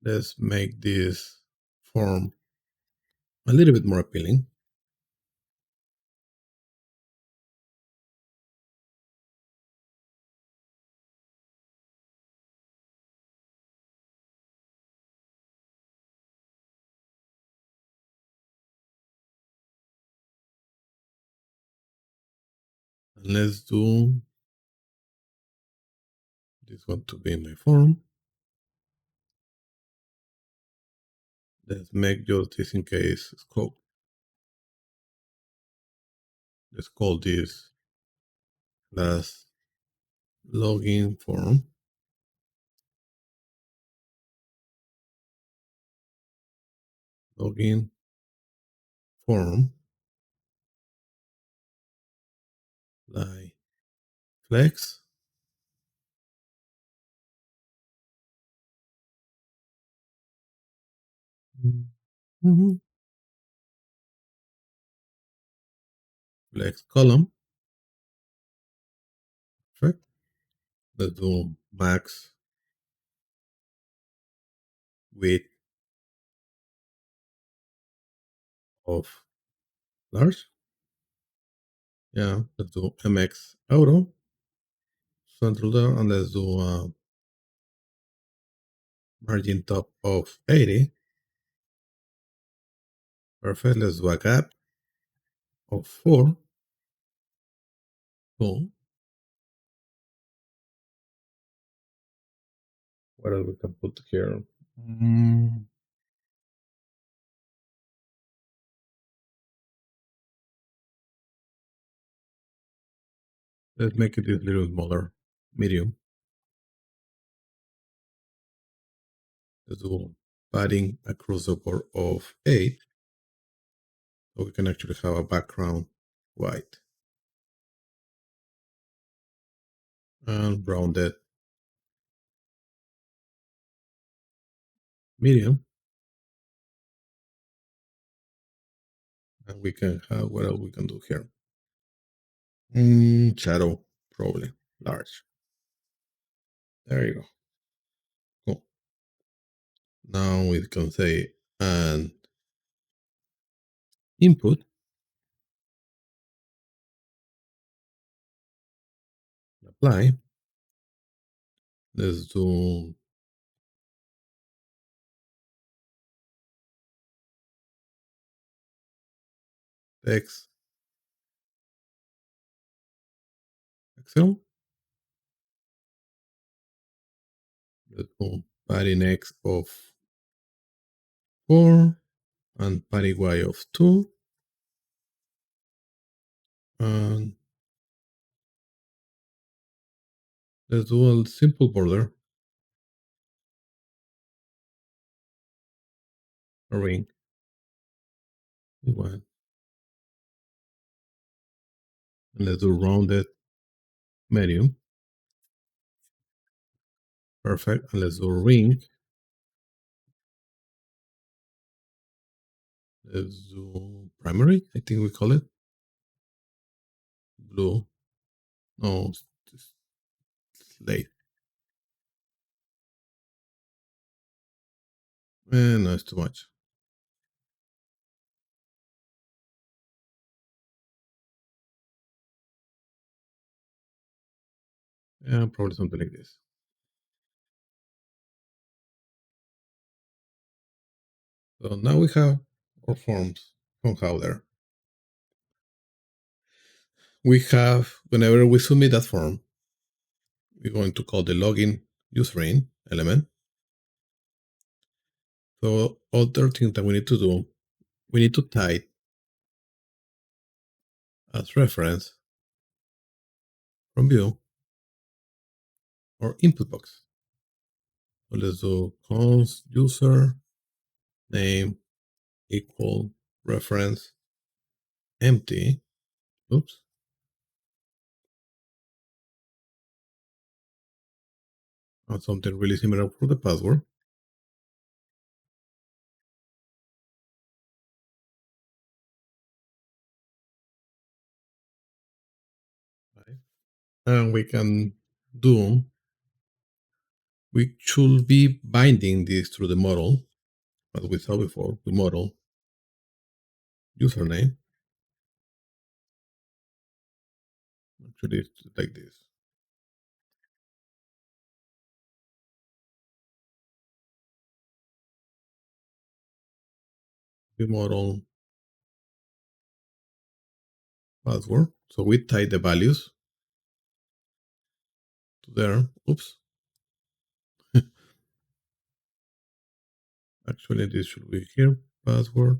[SPEAKER 1] Let's make this form a little bit more appealing. And let's do this one to be my form. Let's make just this in case scope. Let's call this class login form. Login form like flex. Mm-hmm. Flex column. Perfect. Let's do max width of large. Yeah, let's do MX auto. Central there, and let's do margin top of 80. Perfect. Let's do a gap of 4. Cool. What else we can put here? Let's make it a little smaller, medium. Let's do padding across the board of 8. So we can actually have a background white. And rounded medium. And we can have what else we can do here? Shadow, probably large. There you go. Cool. Now we can say and input, apply. Let's do text Excel. Let's do padding X of 4 and padding Y of 2. And let's do a simple border, a ring. One. And let's do rounded medium. Perfect. And let's do ring. Let's do primary, I think we call it. Blue. No, late. And no, it's too much. Yeah, probably something like this. So now we have our forms somehow there. We have, whenever we submit that form, we're going to call the login username element. So other things that we need to do, we need to type as reference from Vue or input box. So let's do const user name equal reference empty. Oops. And something really similar for the password. Right. And we can do, we should be binding this through the model, as we saw before, the model username. Actually, it's like this. The model password. So we type the values to there. Oops. Actually, this should be here, password,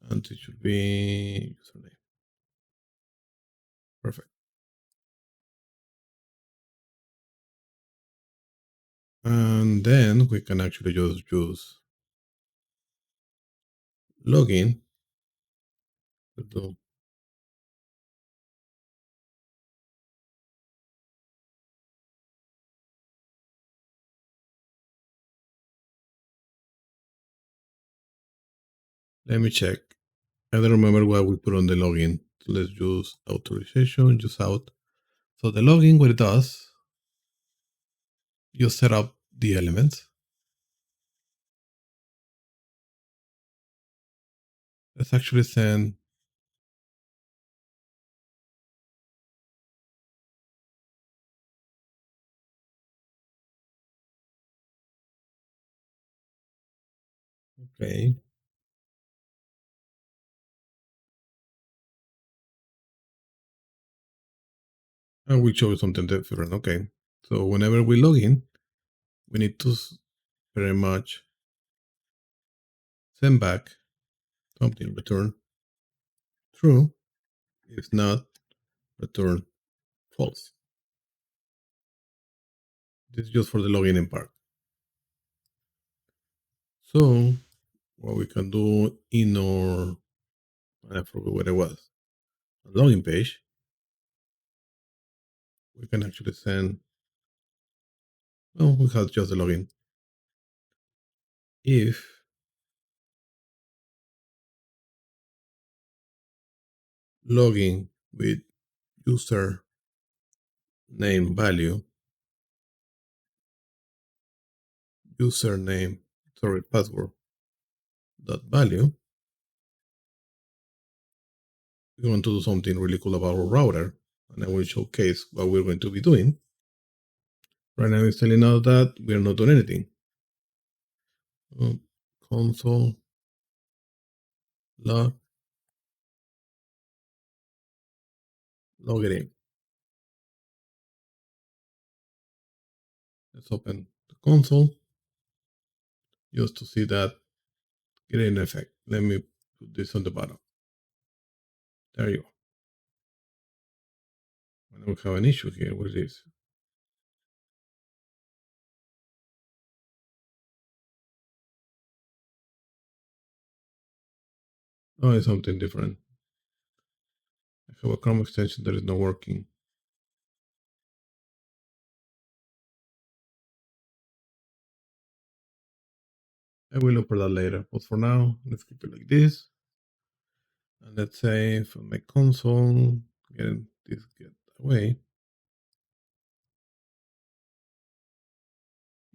[SPEAKER 1] and it should be username. Perfect. And then we can actually just use login to do. Let me check. I don't remember what we put on the login. So let's use authorization, use out. So the login, what it does, you set up the elements. Let's actually send okay. And we'll show you something different. Okay. So whenever we log in, we need to very much send back something return true. If not, return false. This is just for the login part. So what we can do in our, I forgot what it was, login page, we can actually send, we have just the login. If login with user name value, username, sorry, password dot value, we want to do something really cool about our router, and I will showcase what we're going to be doing. Right now it's telling us that we're not doing anything. Console log it in. Let's open the console just to see that getting an effect. Let me put this on the bottom. There you go. And we have an issue here with this. Oh, it's something different. I have a Chrome extension that is not working. I will look for that later, but for now, let's keep it like this. And let's say from my console, get away.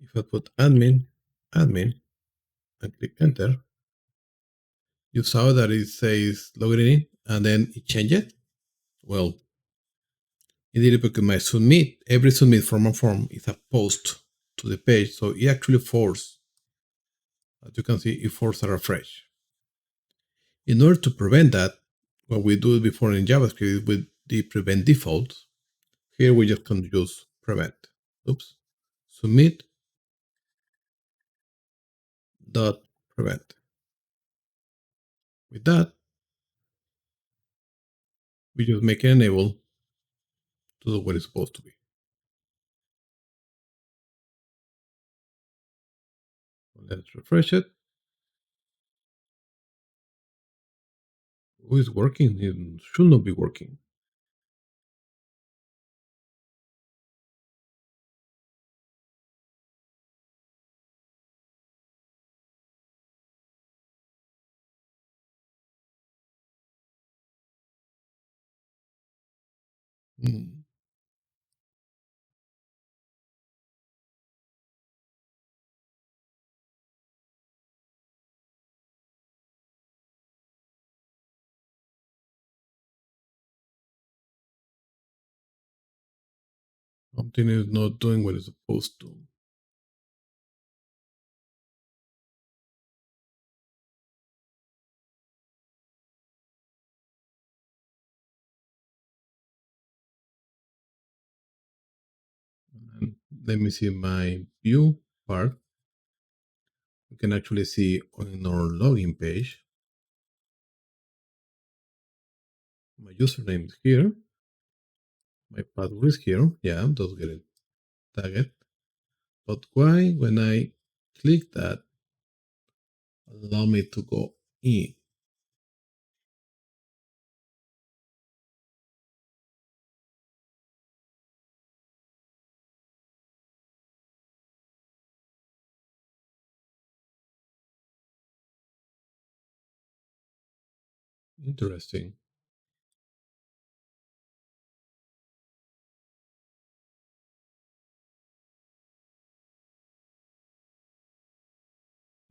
[SPEAKER 1] If I put admin, admin, and click enter, you saw that it says logging in and then it changed it. Well, it did it because my submit, every submit from a form is a post to the page. So it actually forced, as you can see, it forced a refresh. In order to prevent that, what we do before in JavaScript with the prevent default, here we just can use prevent. Oops. Submit dot prevent. With that, we just make it enable to do what it's supposed to be. Let's refresh it. Oh, it's working. It should not be working. Hmm. Something is not doing what it's supposed to. And let me see my view part. We can actually see on our login page, my username is here. My password is here. Yeah, I'm just getting tagged. But why, when I click that, allow me to go in? Interesting.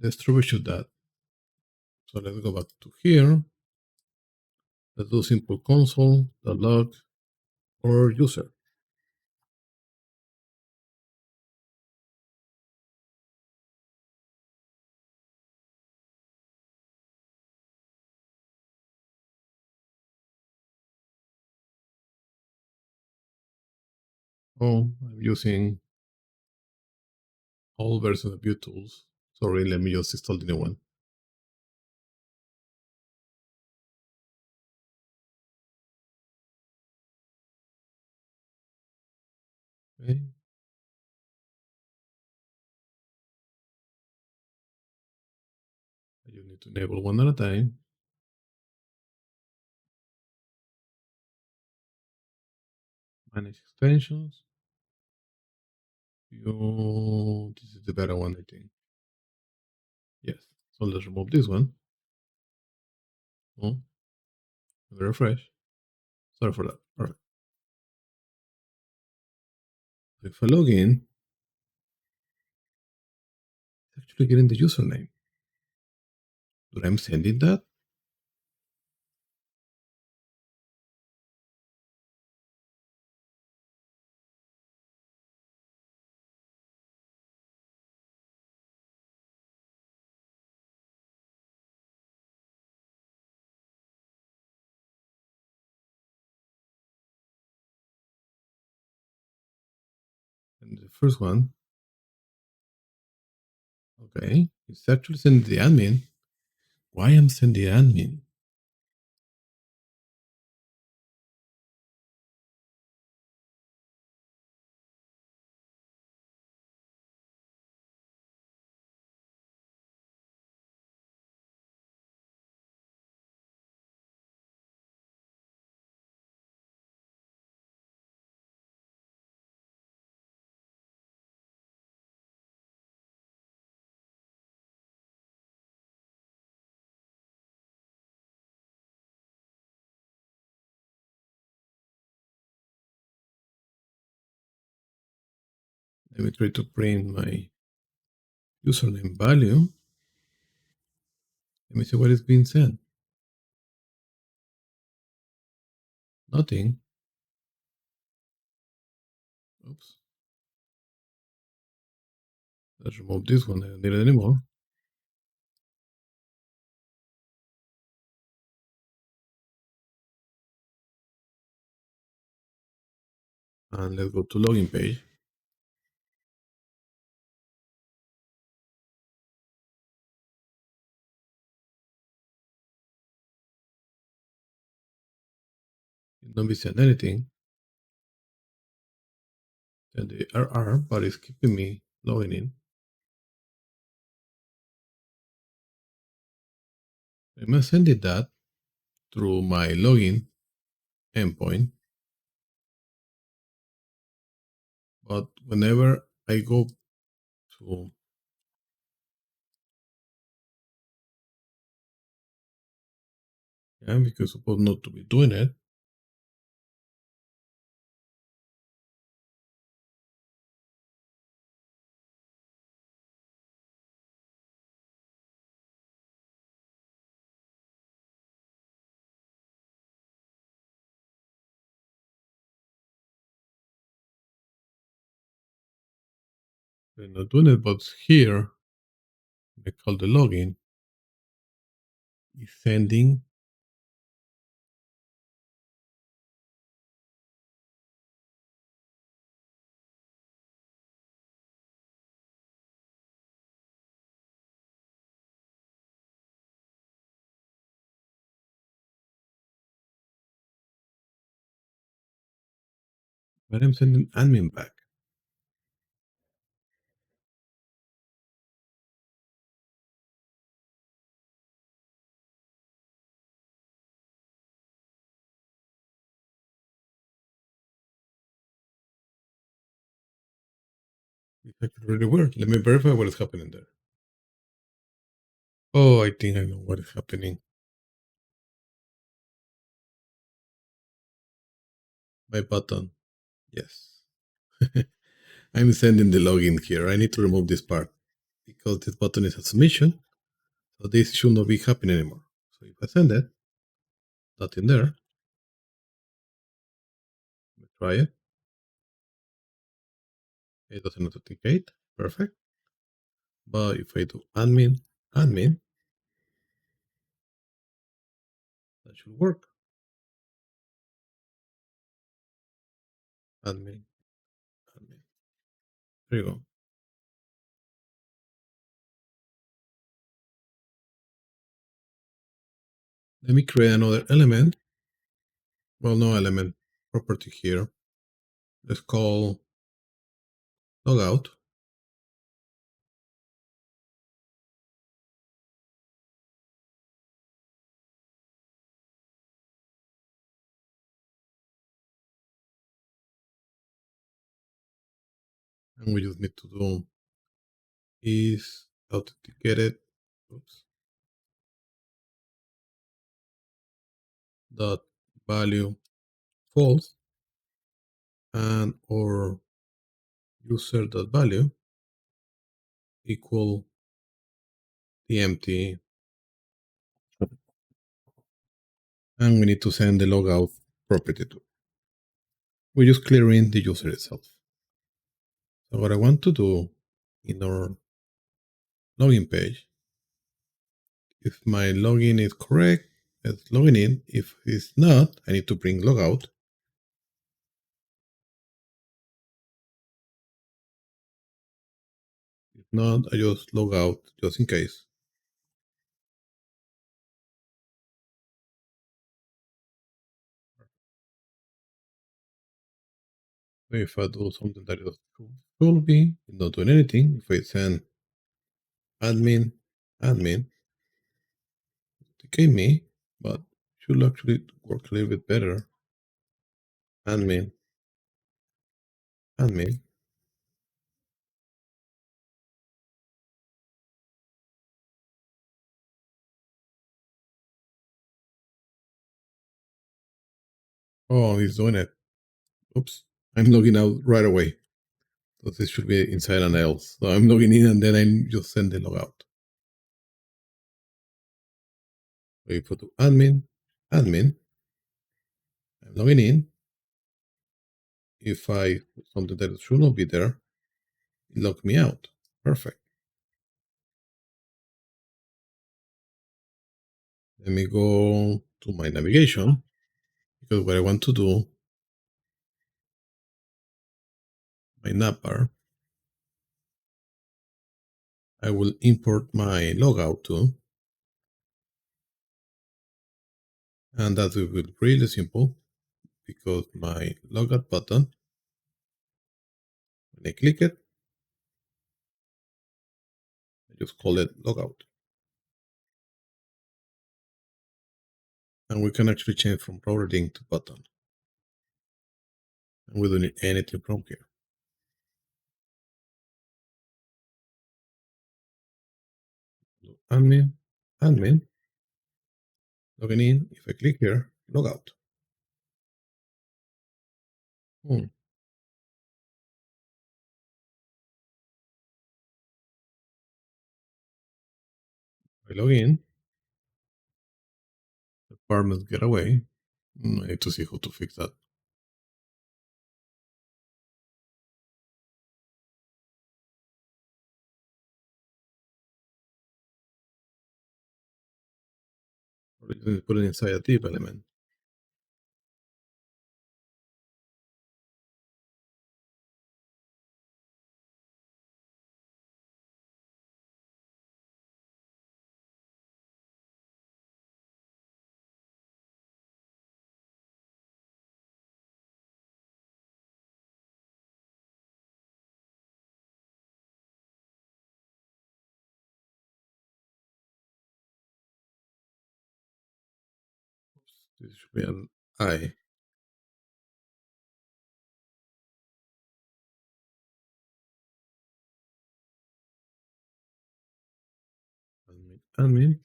[SPEAKER 1] Let's troubleshoot that. So let's go back to here. Let's do simple console, the log, or user. Oh, I'm using all versions of Vue tools. Sorry, let me just install the new one. Okay. You need to enable one at a time. Manage extensions. This is the better one, I think. Yes. So let's remove this one. Oh, refresh. Sorry for that. Perfect. If I log in, it's actually getting the username. But I'm sending that. And the first one, okay, it's actually sending the admin. Why I'm sending the admin? Let me try to print my username value. Let me see what is being sent. Nothing. Oops. Let's remove this one. I don't need it anymore. And let's go to login page. It don't be sent anything. Then the RR, but it's keeping me logging in. I'm sending that through my login endpoint. But whenever I go to because I'm supposed not to be doing it. I'm not doing it, but here I call the login is sending but I'm sending admin back. It's actually really weird. Let me verify what is happening there. Oh, I think I know what is happening. My button. Yes. I'm sending the login here. I need to remove this part because this button is a submission. So this should not be happening anymore. So if I send it, nothing there. Let me try it. It doesn't authenticate. Perfect. But if I do admin, that should work. Admin. There you go. Let me create another element. Well, no element property here. Let's call logout. And we just need to do is authenticated. Oops. Dot value false and or user dot value equal the empty, and we need to send the logout property to. We're just clearing the user itself. So what I want to do in our login page, if my login is correct, let's login in. If it's not, I need to bring logout. If not, I just log out just in case. If I do something that is should be not doing anything, if I send admin, authenticate me, but should actually work a little bit better. Admin. Oh, he's doing it. Oops. I'm logging out right away. So this should be inside an else. So I'm logging in and then I just send the logout. So if I do admin, admin, I'm logging in. If I put something that should not be there, it logged me out. Perfect. Let me go to my navigation because what I want to do, my navbar, I will import my logout too. And that will be really simple because my logout button, when I click it, I just call it logout. And we can actually change from router link to button. And we don't need anything from here. Admin, admin, logging in. If I click here, logout. I log in, the apartments get away. I need to see how to fix that. Or you can put it inside a div element. This should be an I. Admin.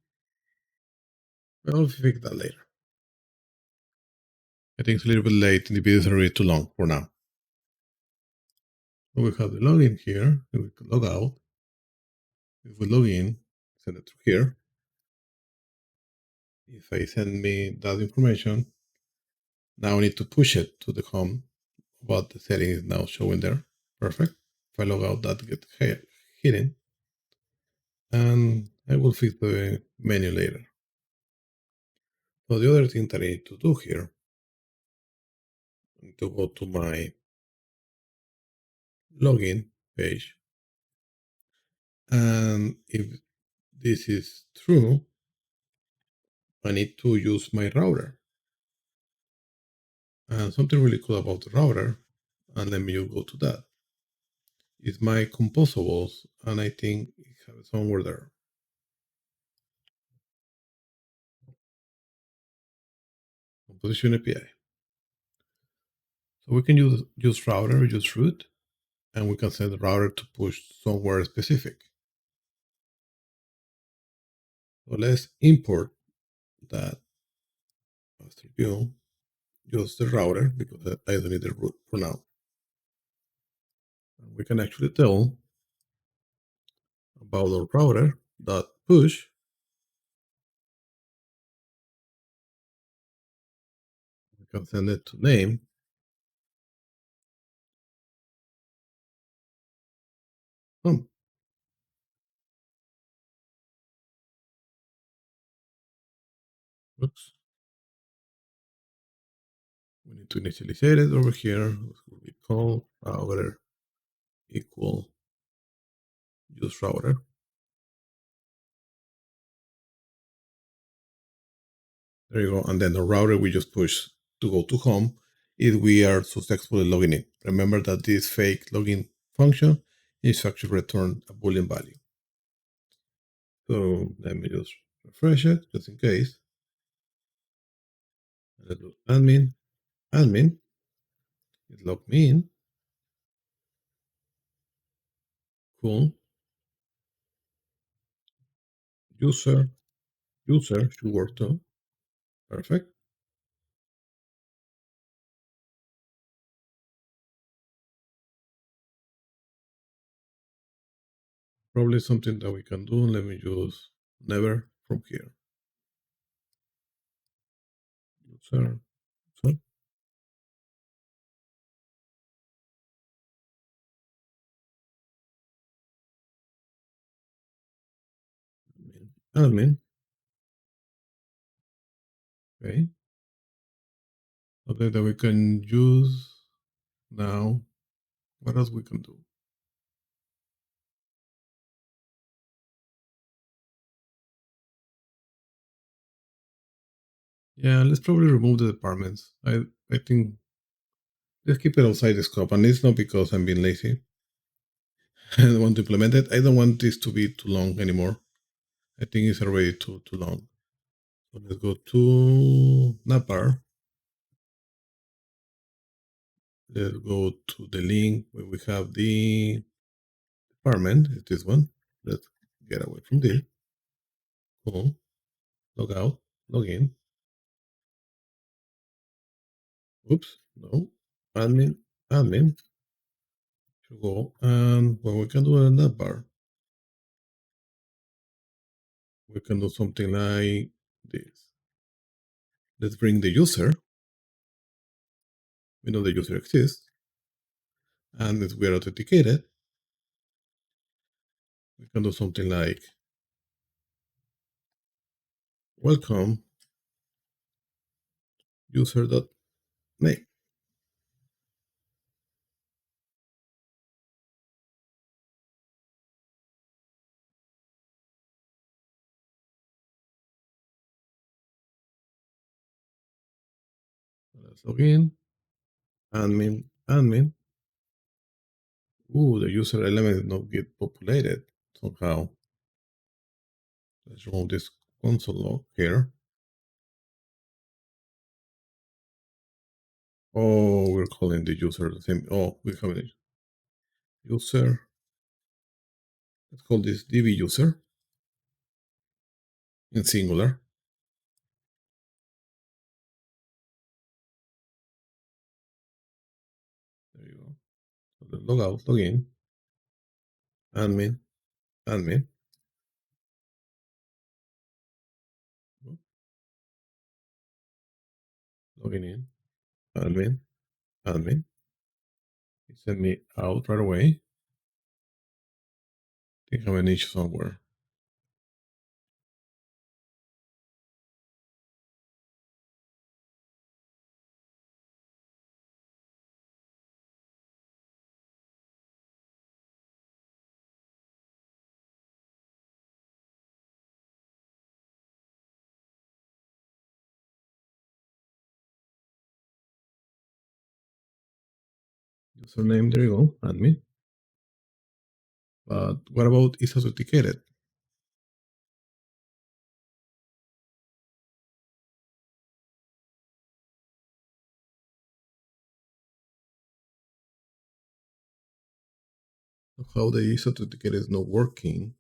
[SPEAKER 1] I'll fix that later. I think it's a little bit late and the videos are already too long for now. So we have the login here, and we can log out. If we log in, send it to here. If I send me that information, now I need to push it to the home, but the setting is now showing there. Perfect. If I log out, that gets hidden. And I will fix the menu later. So the other thing that I need to do here, I need to go to my login page. And if this is true, I need to use my router. And something really cool about the router, and let me go to that, is my composables, and I think it has it somewhere there. Composition API. So we can use router, use root, and we can send the router to push somewhere specific. So let's import that master view, use the router because I don't need the root for now. And we can actually tell about our router dot push. We can send it to name. Oops. We need to initialize it over here. This will be called router equal use router. There you go. And then the router we just push to go to home if we are successfully logging in. Remember that this fake login function is actually return a Boolean value. So let me just refresh it just in case. Let's do admin, admin. It logged me in. Cool. User, user should work too. Perfect. Probably something that we can do. Let me use never from here. User, so, admin. Okay. Something that we can use now. What else we can do? Yeah, let's probably remove the departments. I think let's keep it outside the scope. And it's not because I'm being lazy. I don't want to implement it. I don't want this to be too long anymore. I think it's already too long. So let's go to navbar. Let's go to the link where we have the department. It's this one. Let's get away from this. Cool. Log out. Log in. Oops. No. Admin. Admin. To go. And what we can do in that bar, we can do something like this. Let's bring the user. We know the user exists. And if we are authenticated, we can do something like welcome user.name. Let's log in. Admin. Admin. Ooh, the user element did not get populated somehow. Let's remove this console log here. Oh, we're calling the user the same. Oh, we have a user. Let's call this db user in singular. There you go. So the log out, log in, admin, admin. Logging in, admin, admin. It sent me out right away. I think I have an issue somewhere. Username, there you go, admin. But what about is authenticated? How the is authenticated is not working?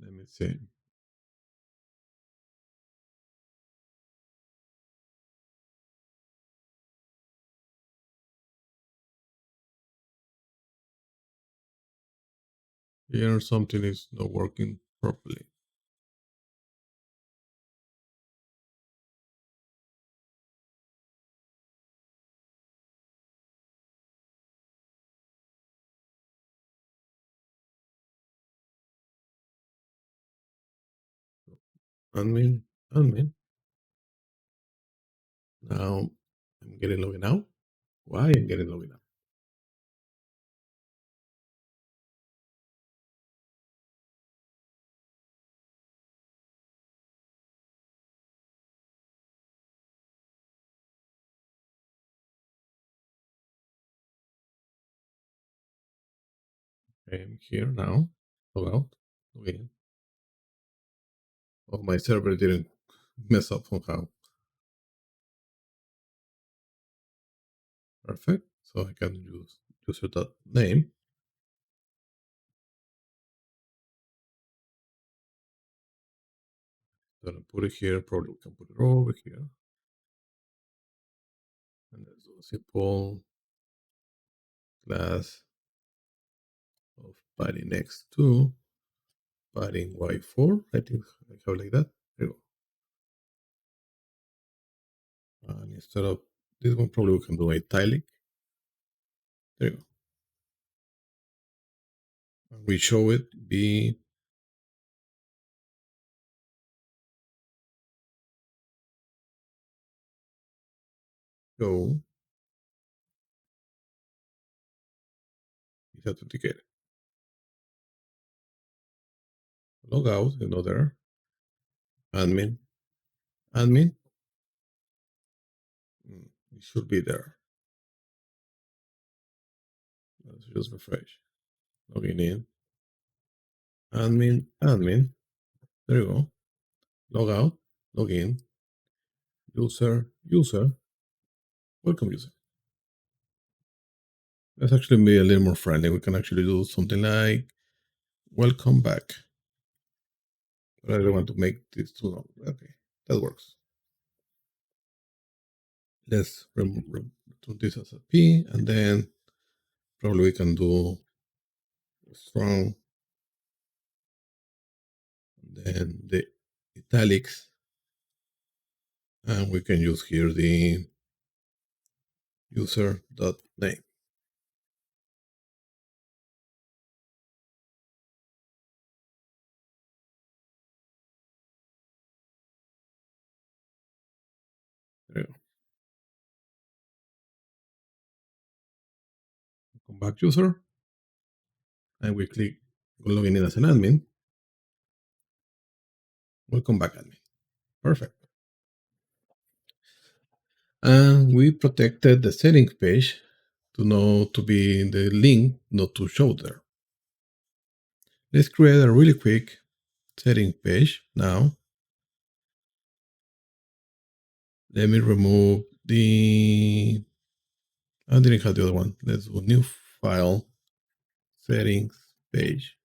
[SPEAKER 1] Let me see. Here something is not working properly. Admin, admin. Now I'm getting logged out. Why I'm getting logged out? I'm here now. Log out. Log in. Oh, my server didn't mess up somehow. Perfect. So I can use user.name. Don't put it here. Probably we can put it over here. And let's do a simple class of padding next to padding y4. I think I have like that. There you go. And instead of this one, probably we can do italic. There you go. And we show it be show is authenticated. Log out, another admin, admin. It should be there. Let's just refresh. Logging in, admin, admin. There you go. Log out, log in, user, user, welcome user. Let's actually be a little more friendly. We can actually do something like welcome back. But I don't want to make this too long. Okay, that works. Let's do this as a P, and then probably we can do strong, and then the italics, and we can use here the user.name. There you go. Come back user, and we click logging in as an admin. Welcome back admin. Perfect. And we protected the settings page to be the link not to show there. Let's create a really quick settings page now. Let me remove I didn't have the other one. Let's do new file, settings page,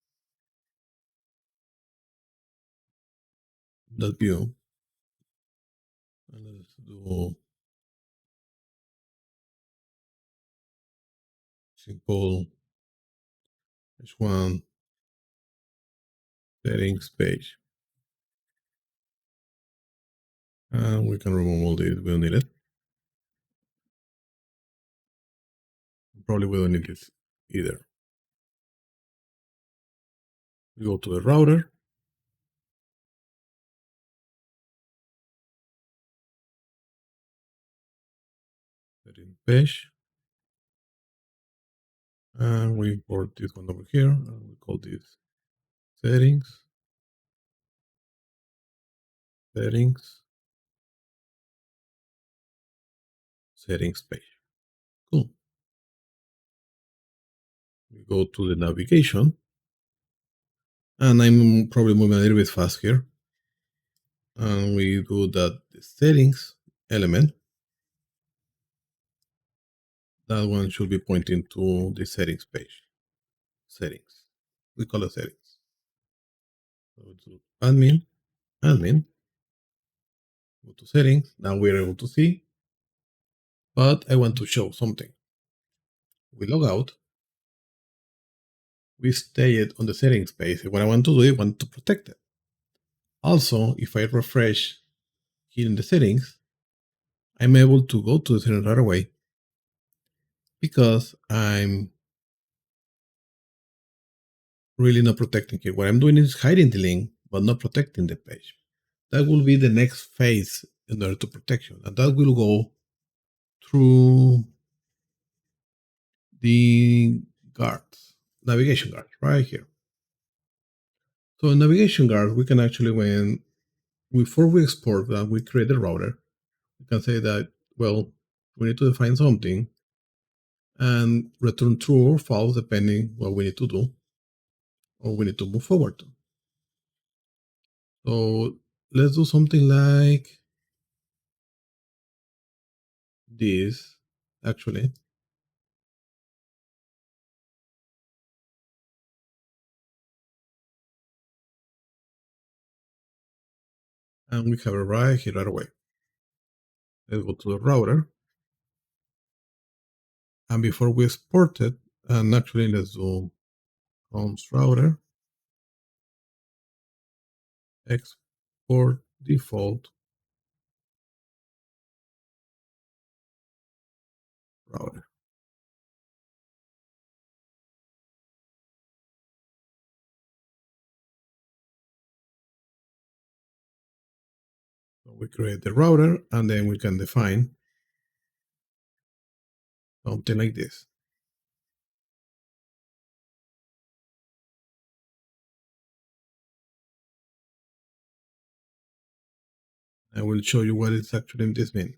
[SPEAKER 1] .vue. And let's do simple h1 settings page. And we can remove all these. We don't need it. Probably we don't need this either. We go to the router. Settings page. And we import this one over here. And we call this settings. Settings. Settings page. Cool. We go to the navigation. And I'm probably moving a little bit fast here. And we do that the settings element. That one should be pointing to the settings page. Settings. We call it settings. So to admin, admin, go to settings. Now we're able to see, but I want to show something. We log out. We stay it on the settings page. What I want to do, I want to protect it. Also, if I refresh here in the settings, I'm able to go to the settings right away because I'm really not protecting it. What I'm doing is hiding the link, but not protecting the page. That will be the next phase in order to protection. And that will go through the guards, navigation guards, right here. So in navigation guards, we can actually, before we export that, we create the router. We can say that, well, we need to define something and return true or false depending what we need to do or we need to move forward to. So let's do something like this, actually. And we have it right here right away. Let's go to the router. And before we export it, and actually let's do homes router, export default router. So we create the router, and then we can define something like this. I will show you what it's actually this mean.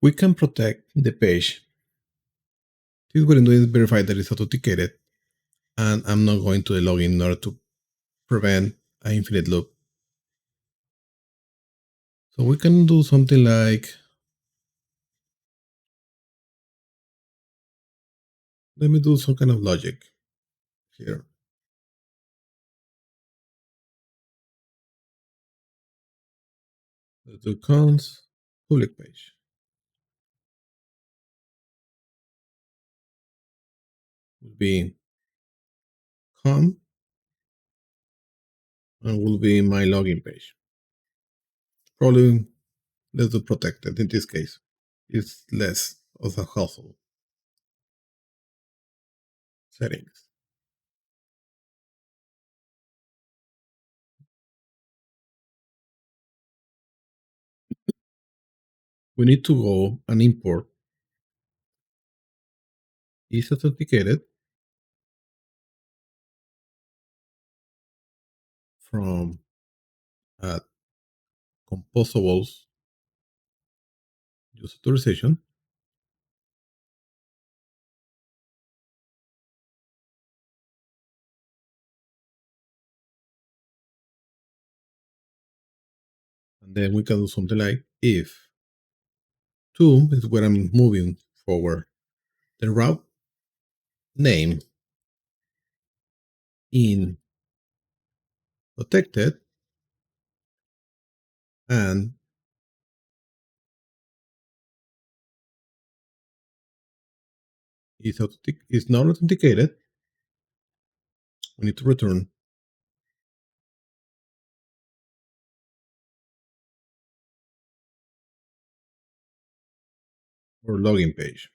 [SPEAKER 1] We can protect the page. This we're doing is verify that it's authenticated, and I'm not going to the login in order to prevent an infinite loop. So we can do something like, let me do some kind of logic here. Let's do cons public page. Will be com and will be my login page. Probably let's do protected in this case. It's less of a hassle. Settings. We need to go and import is authenticated from composables use authorization. And then we can do something like if to is where I'm moving forward. The route name in protected and is not authenticated, we need to return our login page.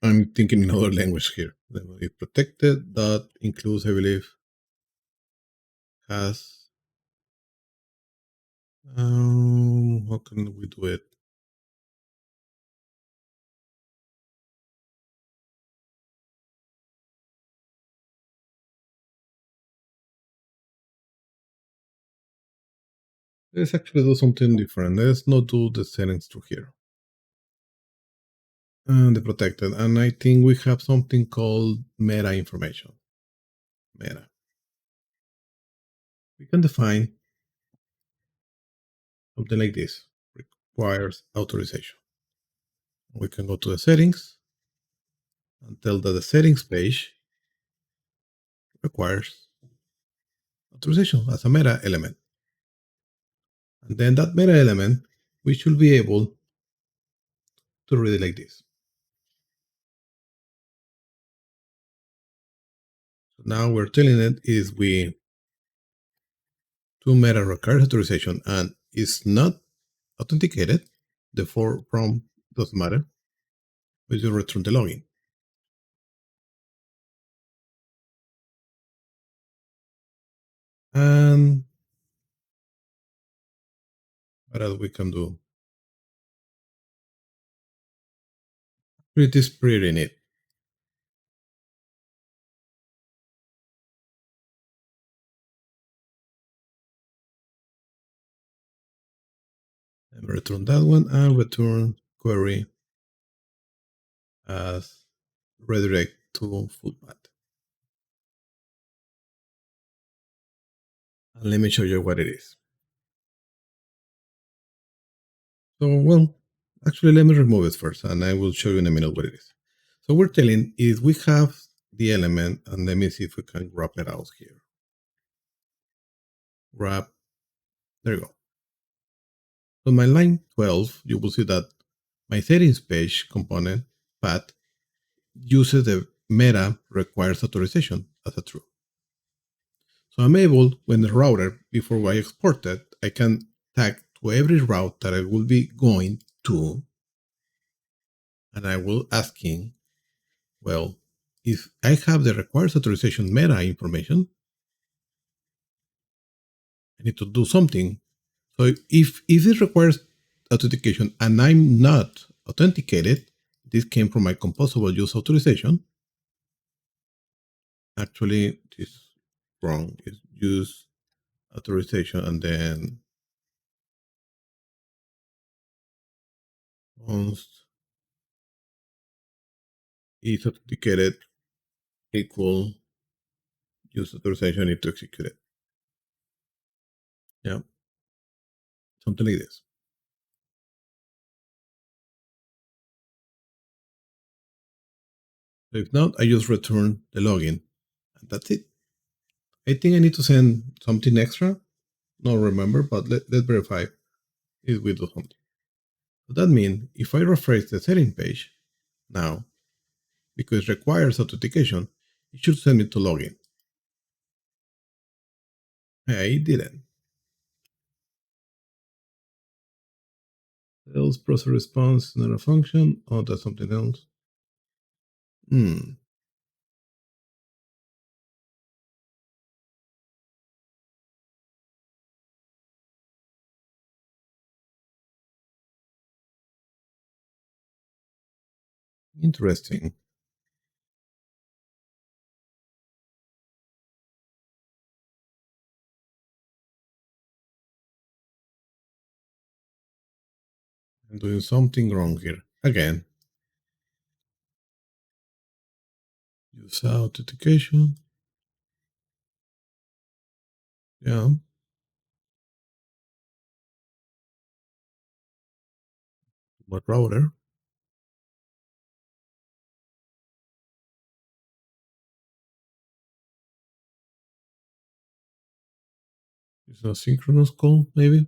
[SPEAKER 1] I'm thinking in other language here. If protected that includes, I believe, has how can we do it? Let's actually do something different. Let's not do the settings through here. And the protected. And I think we have something called meta information. Meta. We can define something like this. Requires authorization. We can go to the settings and tell that the settings page requires authorization as a meta element. And then that meta element, we should be able to read it like this. So now we're telling it is we to meta requires authorization and is not authenticated. The for from doesn't matter. We just return the login. And what else we can do? Pretty pretty neat. And return that one and return query as redirect to full path. And let me show you what it is. So, well, actually, let me remove it first, and I will show you in a minute what it is. So we're telling is we have the element, and let me see if we can wrap it out here. Wrap, there you go. On my line 12, you will see that my settings page component path uses the meta requires authorization as a true. So I'm able, when the router, before I export it, I can tag to every route that I will be going to, and I will asking, well, if I have the requires authorization meta information, I need to do something. So if it requires authentication and I'm not authenticated, this came from my composable use authorization. Actually, this is wrong. It's use authorization and then once is authenticated equal use authorization, I need to execute it. Yeah, something like this. So if not, I just return the login and that's it. I think I need to send something extra. Not remember, but let's verify if we do something. So that means if I refresh the setting page now, because it requires authentication, it should send me to login. I didn't. Else process response, not a function. Oh, that's something else. Interesting. I'm doing something wrong here. Again. Use authentication. Yeah. My router. It's a synchronous call, maybe.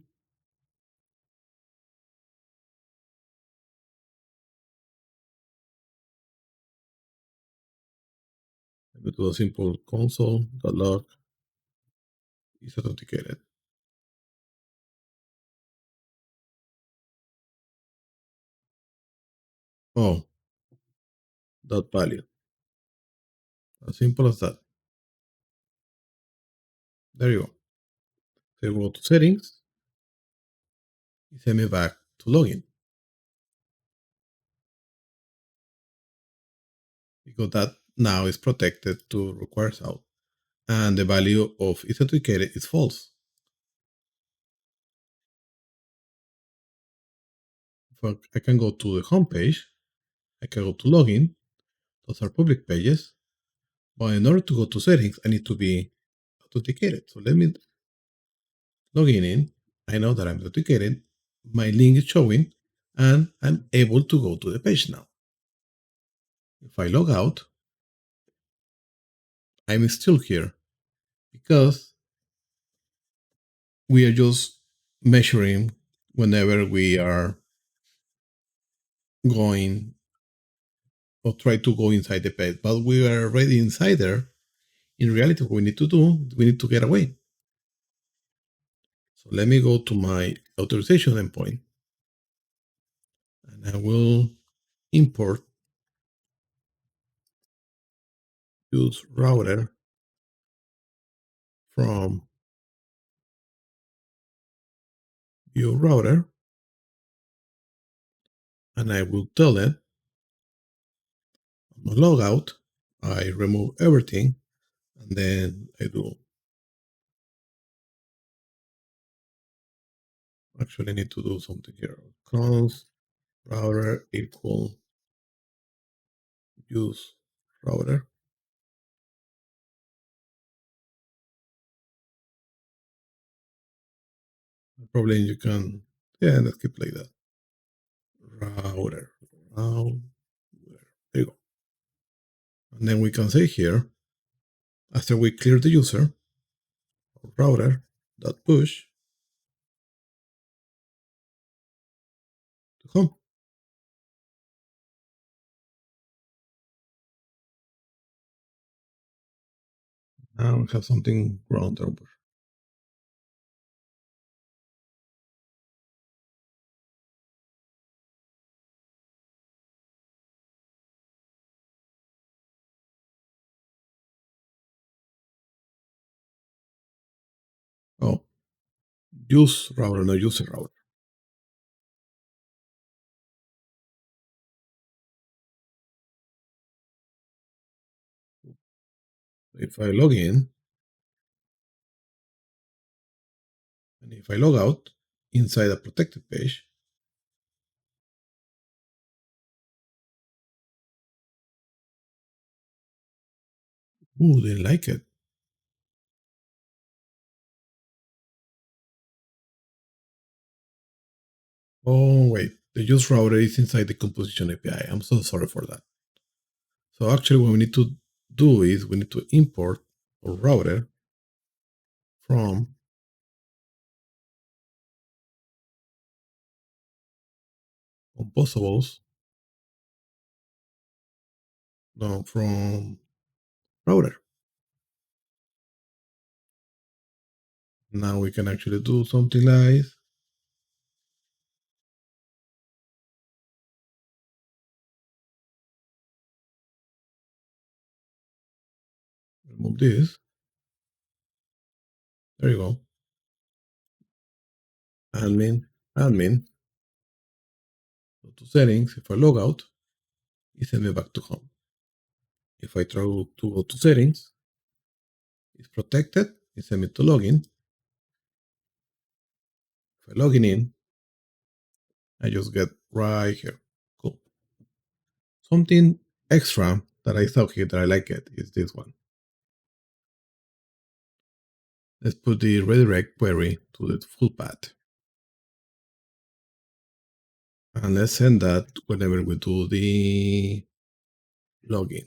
[SPEAKER 1] Maybe do a simple console.log is authenticated. Oh, that value. As simple as that. There you go. So go to settings. Send me back to login. Because that now is protected to requires out. And the value of is authenticated is false. If I can go to the home page, I can go to login. Those are public pages. But in order to go to settings, I need to be authenticated. So let me log in. I know that I'm authenticated. My link is showing, and I'm able to go to the page now. If I log out, I'm still here because we are just measuring whenever we are going or try to go inside the page. But we are already inside there. In reality, what we need to do, we need to get away. So let me go to my authorization endpoint and I will import use router from Vue Router, and I will tell it on my logout, I remove everything, and then I do Actually, I need to do something here. Const router equal use router. Probably you can, yeah, let's keep like that. Router. There you go. And then we can say here, after we clear the user, router dot push to home. Now we have something round over. Oh, use router, no user router. If I log in and if I log out inside a protected page, ooh, didn't like it. Oh, wait, the use router is inside the composition API. I'm so sorry for that. So actually what we need to do is we need to import a router from composables, no, from router. Now we can actually do something like remove this. There you go. Admin. Go to settings. If I log out, it sends me back to home. If I try to go to settings, it's protected. It sends me to login. If I login in, I just get right here. Cool. Something extra that I thought here that I like it is this one. Let's put the redirect query to the full path. And let's send that whenever we do the login.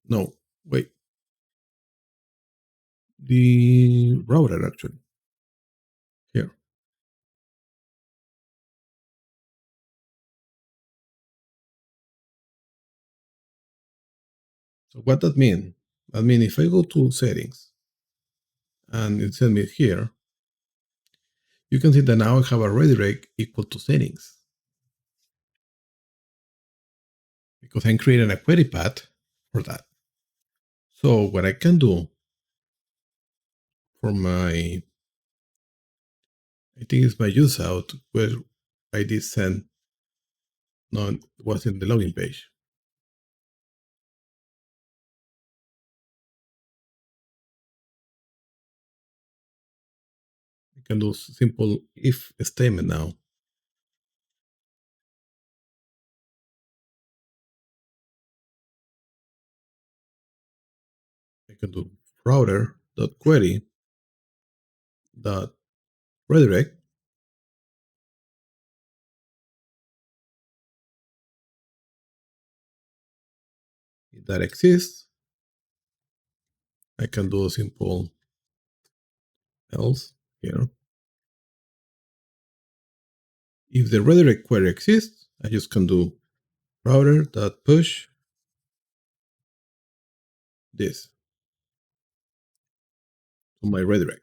[SPEAKER 1] No, wait. The router actually. Here. So what that mean? That mean if I go to settings and it send me here, you can see that now I have a redirect equal to settings. Because I'm creating a query path for that. So what I can do for my, I think it's my use out where I did send, no, it was in the login page. I can do simple if statement now. I can do router.query dot redirect. If that exists, I can do a simple else here. If the redirect query exists, I just can do router.push this to my redirect.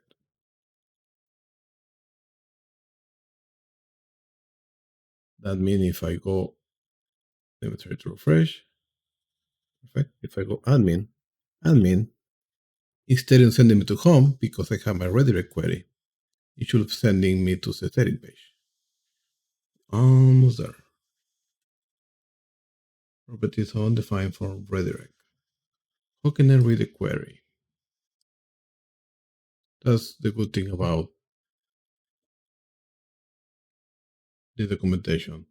[SPEAKER 1] That means if I go, let me try to refresh. Perfect. If I go admin, instead of sending me to home because I have my redirect query, it should be sending me to the setting page. Almost there. Properties undefined for redirect. How can I read the query? That's the good thing about the documentation.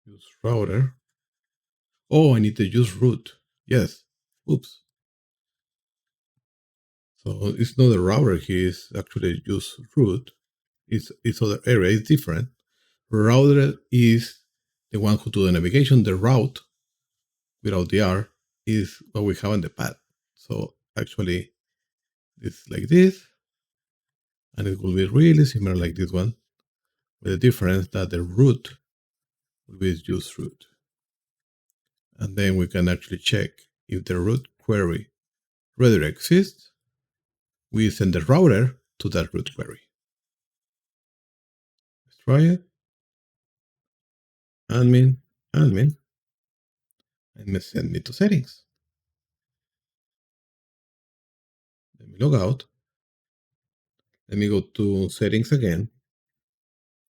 [SPEAKER 1] Use router. Oh, I need to use root. Yes. Oops. So it's not a router here, it's actually use root. It's other area, it's different. Router is the one who do the navigation. The route without the R is what we have on the pad. So actually it's like this, and it will be really similar like this one, with the difference that the root will be use root. And then we can actually check if the root query redirect exists. We send the router to that root query. Let's try it. Admin, and send me to settings. Let me log out. Let me go to settings again.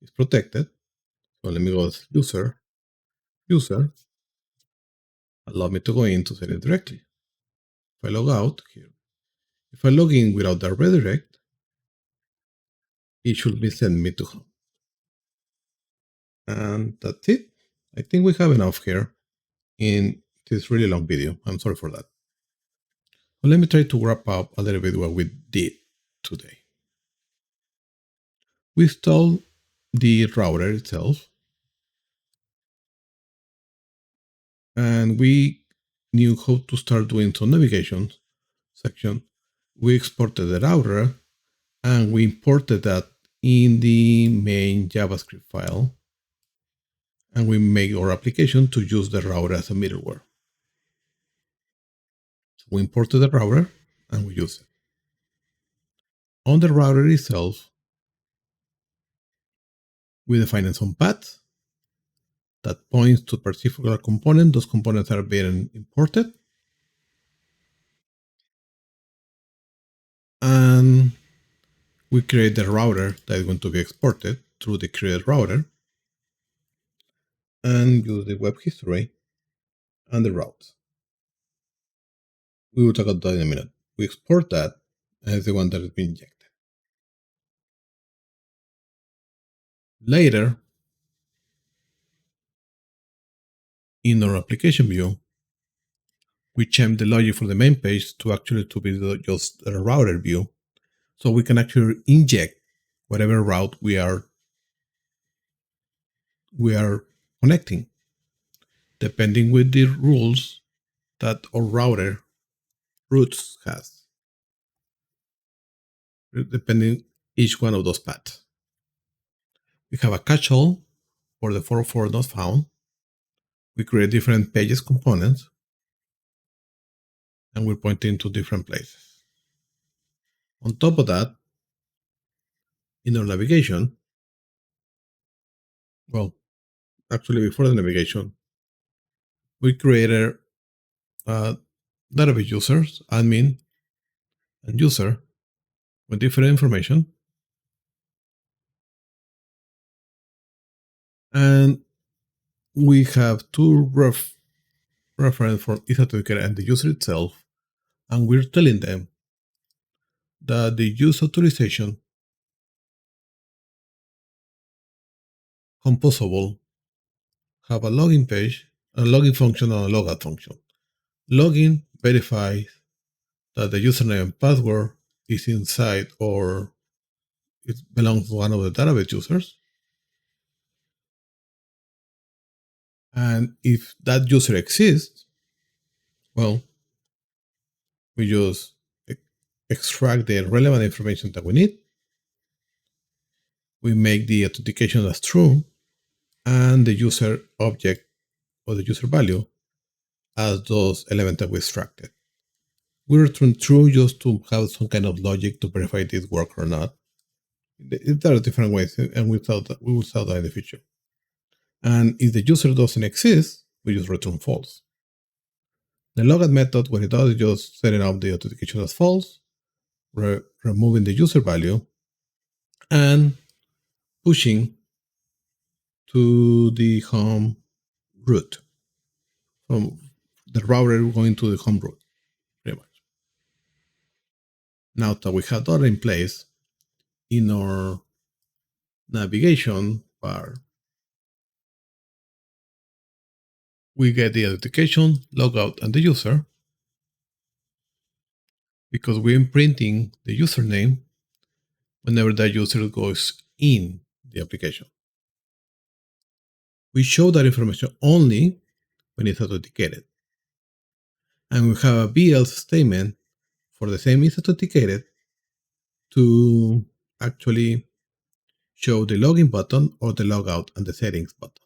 [SPEAKER 1] It's protected. So let me go as user. Allow me to go into settings directly. If I log out here, if I log in without the redirect, it should be send me to home. And that's it. I think we have enough here in this really long video. I'm sorry for that. Well, let me try to wrap up a little bit what we did today. We installed the router itself, and we knew how to start doing some navigation section. We exported the router, and we imported that in the main JavaScript file, and we make our application to use the router as a middleware. So we imported the router, and we use it. On the router itself, we define some paths that points to a particular component. Those components are being imported. And we create the router that is going to be exported through the create router, and use the web history and the routes. We will talk about that in a minute. We export that as the one that has been injected. Later, in our application view, we change the logic for the main page to actually to be just a router view, so we can actually inject whatever route we are connecting, depending with the rules that our router routes has, depending each one of those paths. We have a catch-all for the 404 not found. We create different pages components, and we're pointing to different places. On top of that, in our navigation, well, actually before the navigation, we created database users, admin, and user with different information. And we have two reference for each authenticator and the user itself. And we're telling them that the use authorization composable have a login page, a login function, and a logout function. Login verifies that the username and password is inside or it belongs to one of the database users. And if that user exists, well, we just extract the relevant information that we need. We make the authentication as true and the user object or the user value as those elements that we extracted. We return true just to have some kind of logic to verify this work or not. There are different ways, and we will sell that in the future. And if the user doesn't exist, we just return false. The logout method, what it does is just setting up the authentication as false, removing the user value, and pushing to the home root. From the router going to the home root, pretty much. Now that we have that in place, in our navigation bar, we get the authentication, logout, and the user, because we're imprinting the username whenever that user goes in the application. We show that information only when it's authenticated. And we have a BL statement for the same is authenticated to actually show the login button or the logout and the settings button.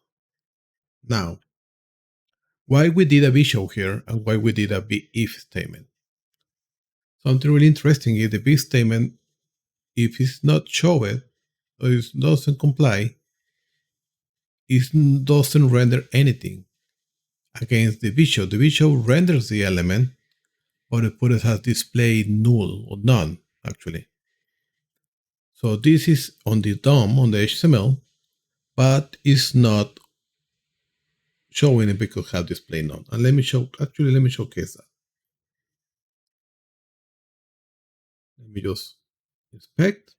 [SPEAKER 1] Now, why we did a V show here and why we did a V if statement. Something really interesting is the V statement, if it's not shown or it doesn't comply, it doesn't render anything against the V show. The V show renders the element, but it put it as display null or none actually. So this is on the DOM on the HTML, but it's not showing it because have display none. And let me showcase that. Let me just inspect.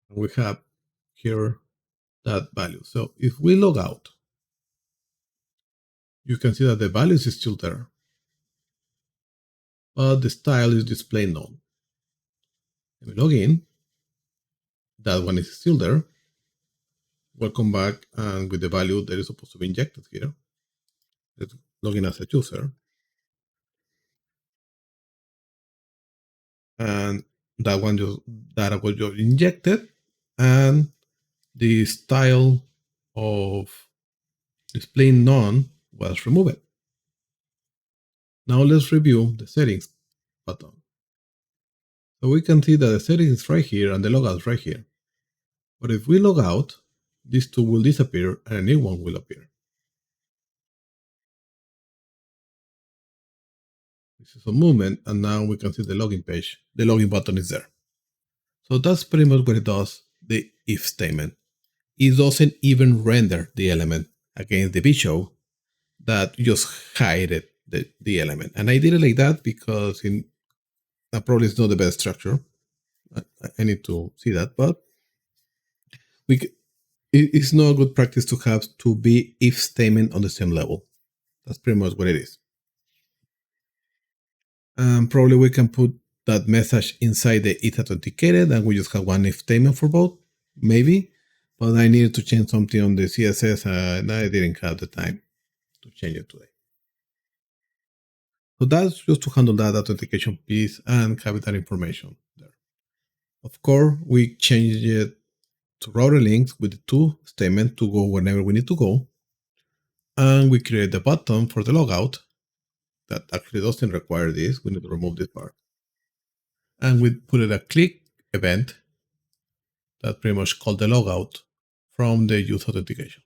[SPEAKER 1] And we have here that value. So if we log out, you can see that the values is still there, but the style is display none. Let me log in. That one is still there. Welcome back, and with the value that is supposed to be injected here. Let's log in as a user. And that one just data was just injected, and the style of display none was removed. Now let's review the settings button. So we can see that the settings is right here and the logout is right here. But if we log out, these two will disappear and a new one will appear. This is a movement, and now we can see the login page. The login button is there. So that's pretty much what it does, the if statement. It doesn't even render the element against the visual, that just hide the element. And I did it like that because that probably is not the best structure. I need to see that, but it's not a good practice to have to be if statement on the same level. That's pretty much what it is. Probably we can put that message inside the it authenticated and we just have one if statement for both, maybe. But I needed to change something on the CSS and I didn't have the time to change it today. So that's just to handle that authentication piece and have that information there. Of course, we changed it to router links with the to statement to go whenever we need to go. And we create the button for the logout that actually doesn't require this. We need to remove this part. And we put it a click event that pretty much called the logout from the use authentication.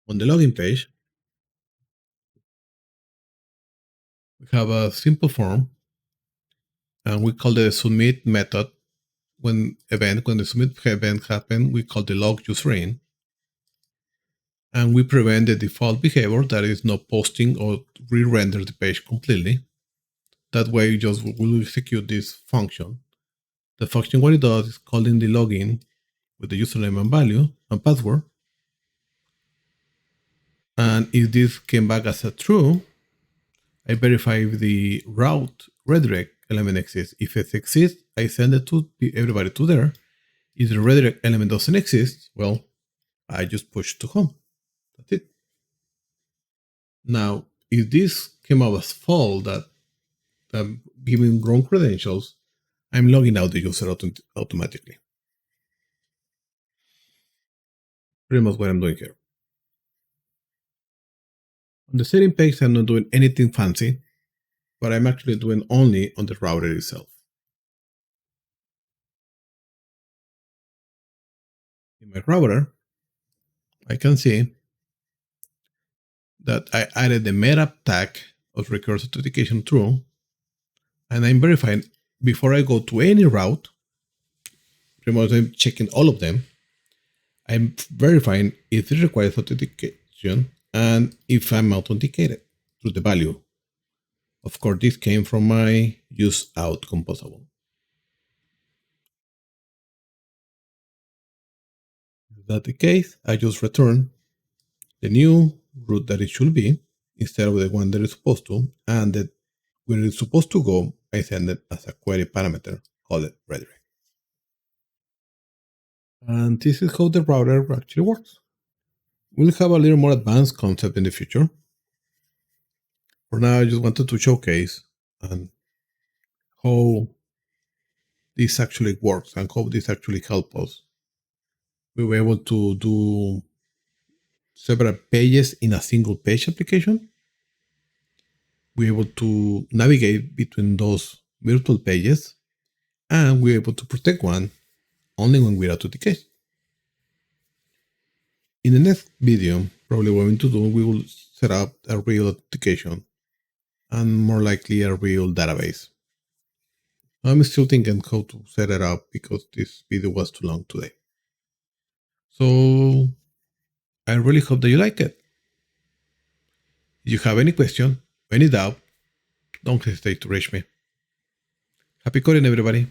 [SPEAKER 1] On the login page, we have a simple form and we call the submit method when the submit event happens, we call the log user in. And we prevent the default behavior that is not posting or re-render the page completely. That way, we just will execute this function. The function, what it does is calling the login with the username and value and password. And if this came back as a true, I verify if the route redirect element exists. If it exists, I send it to everybody to there. If the redirect element doesn't exist, well, I just push to home. That's it. Now, if this came out as false, that I'm giving wrong credentials, I'm logging out the user automatically. Pretty much what I'm doing here. On the setting page, I'm not doing anything fancy, but I'm actually doing only on the router itself. In my router, I can see that I added the meta tag of recursive authentication true, and I'm verifying before I go to any route. Pretty much I'm checking all of them. I'm verifying if it requires authentication and if I'm authenticated. through the value. Of course, this came from my use auth composable. If that's the case, I just return the new route that it should be instead of the one that it's supposed to, and that where it's supposed to go, I send it as a query parameter called redirect. And this is how the router actually works. We'll have a little more advanced concept in the future. For now, I just wanted to showcase and how this actually works and how this actually helps us. We were able to do several pages in a single page application. We're able to navigate between those virtual pages, and we're able to protect one only when we're authenticated. In the next video, probably what we're going to do, we will set up a real authentication and more likely a real database. I'm still thinking how to set it up because this video was too long today. So I really hope that you like it. If you have any question, any doubt, don't hesitate to reach me. Happy coding, everybody.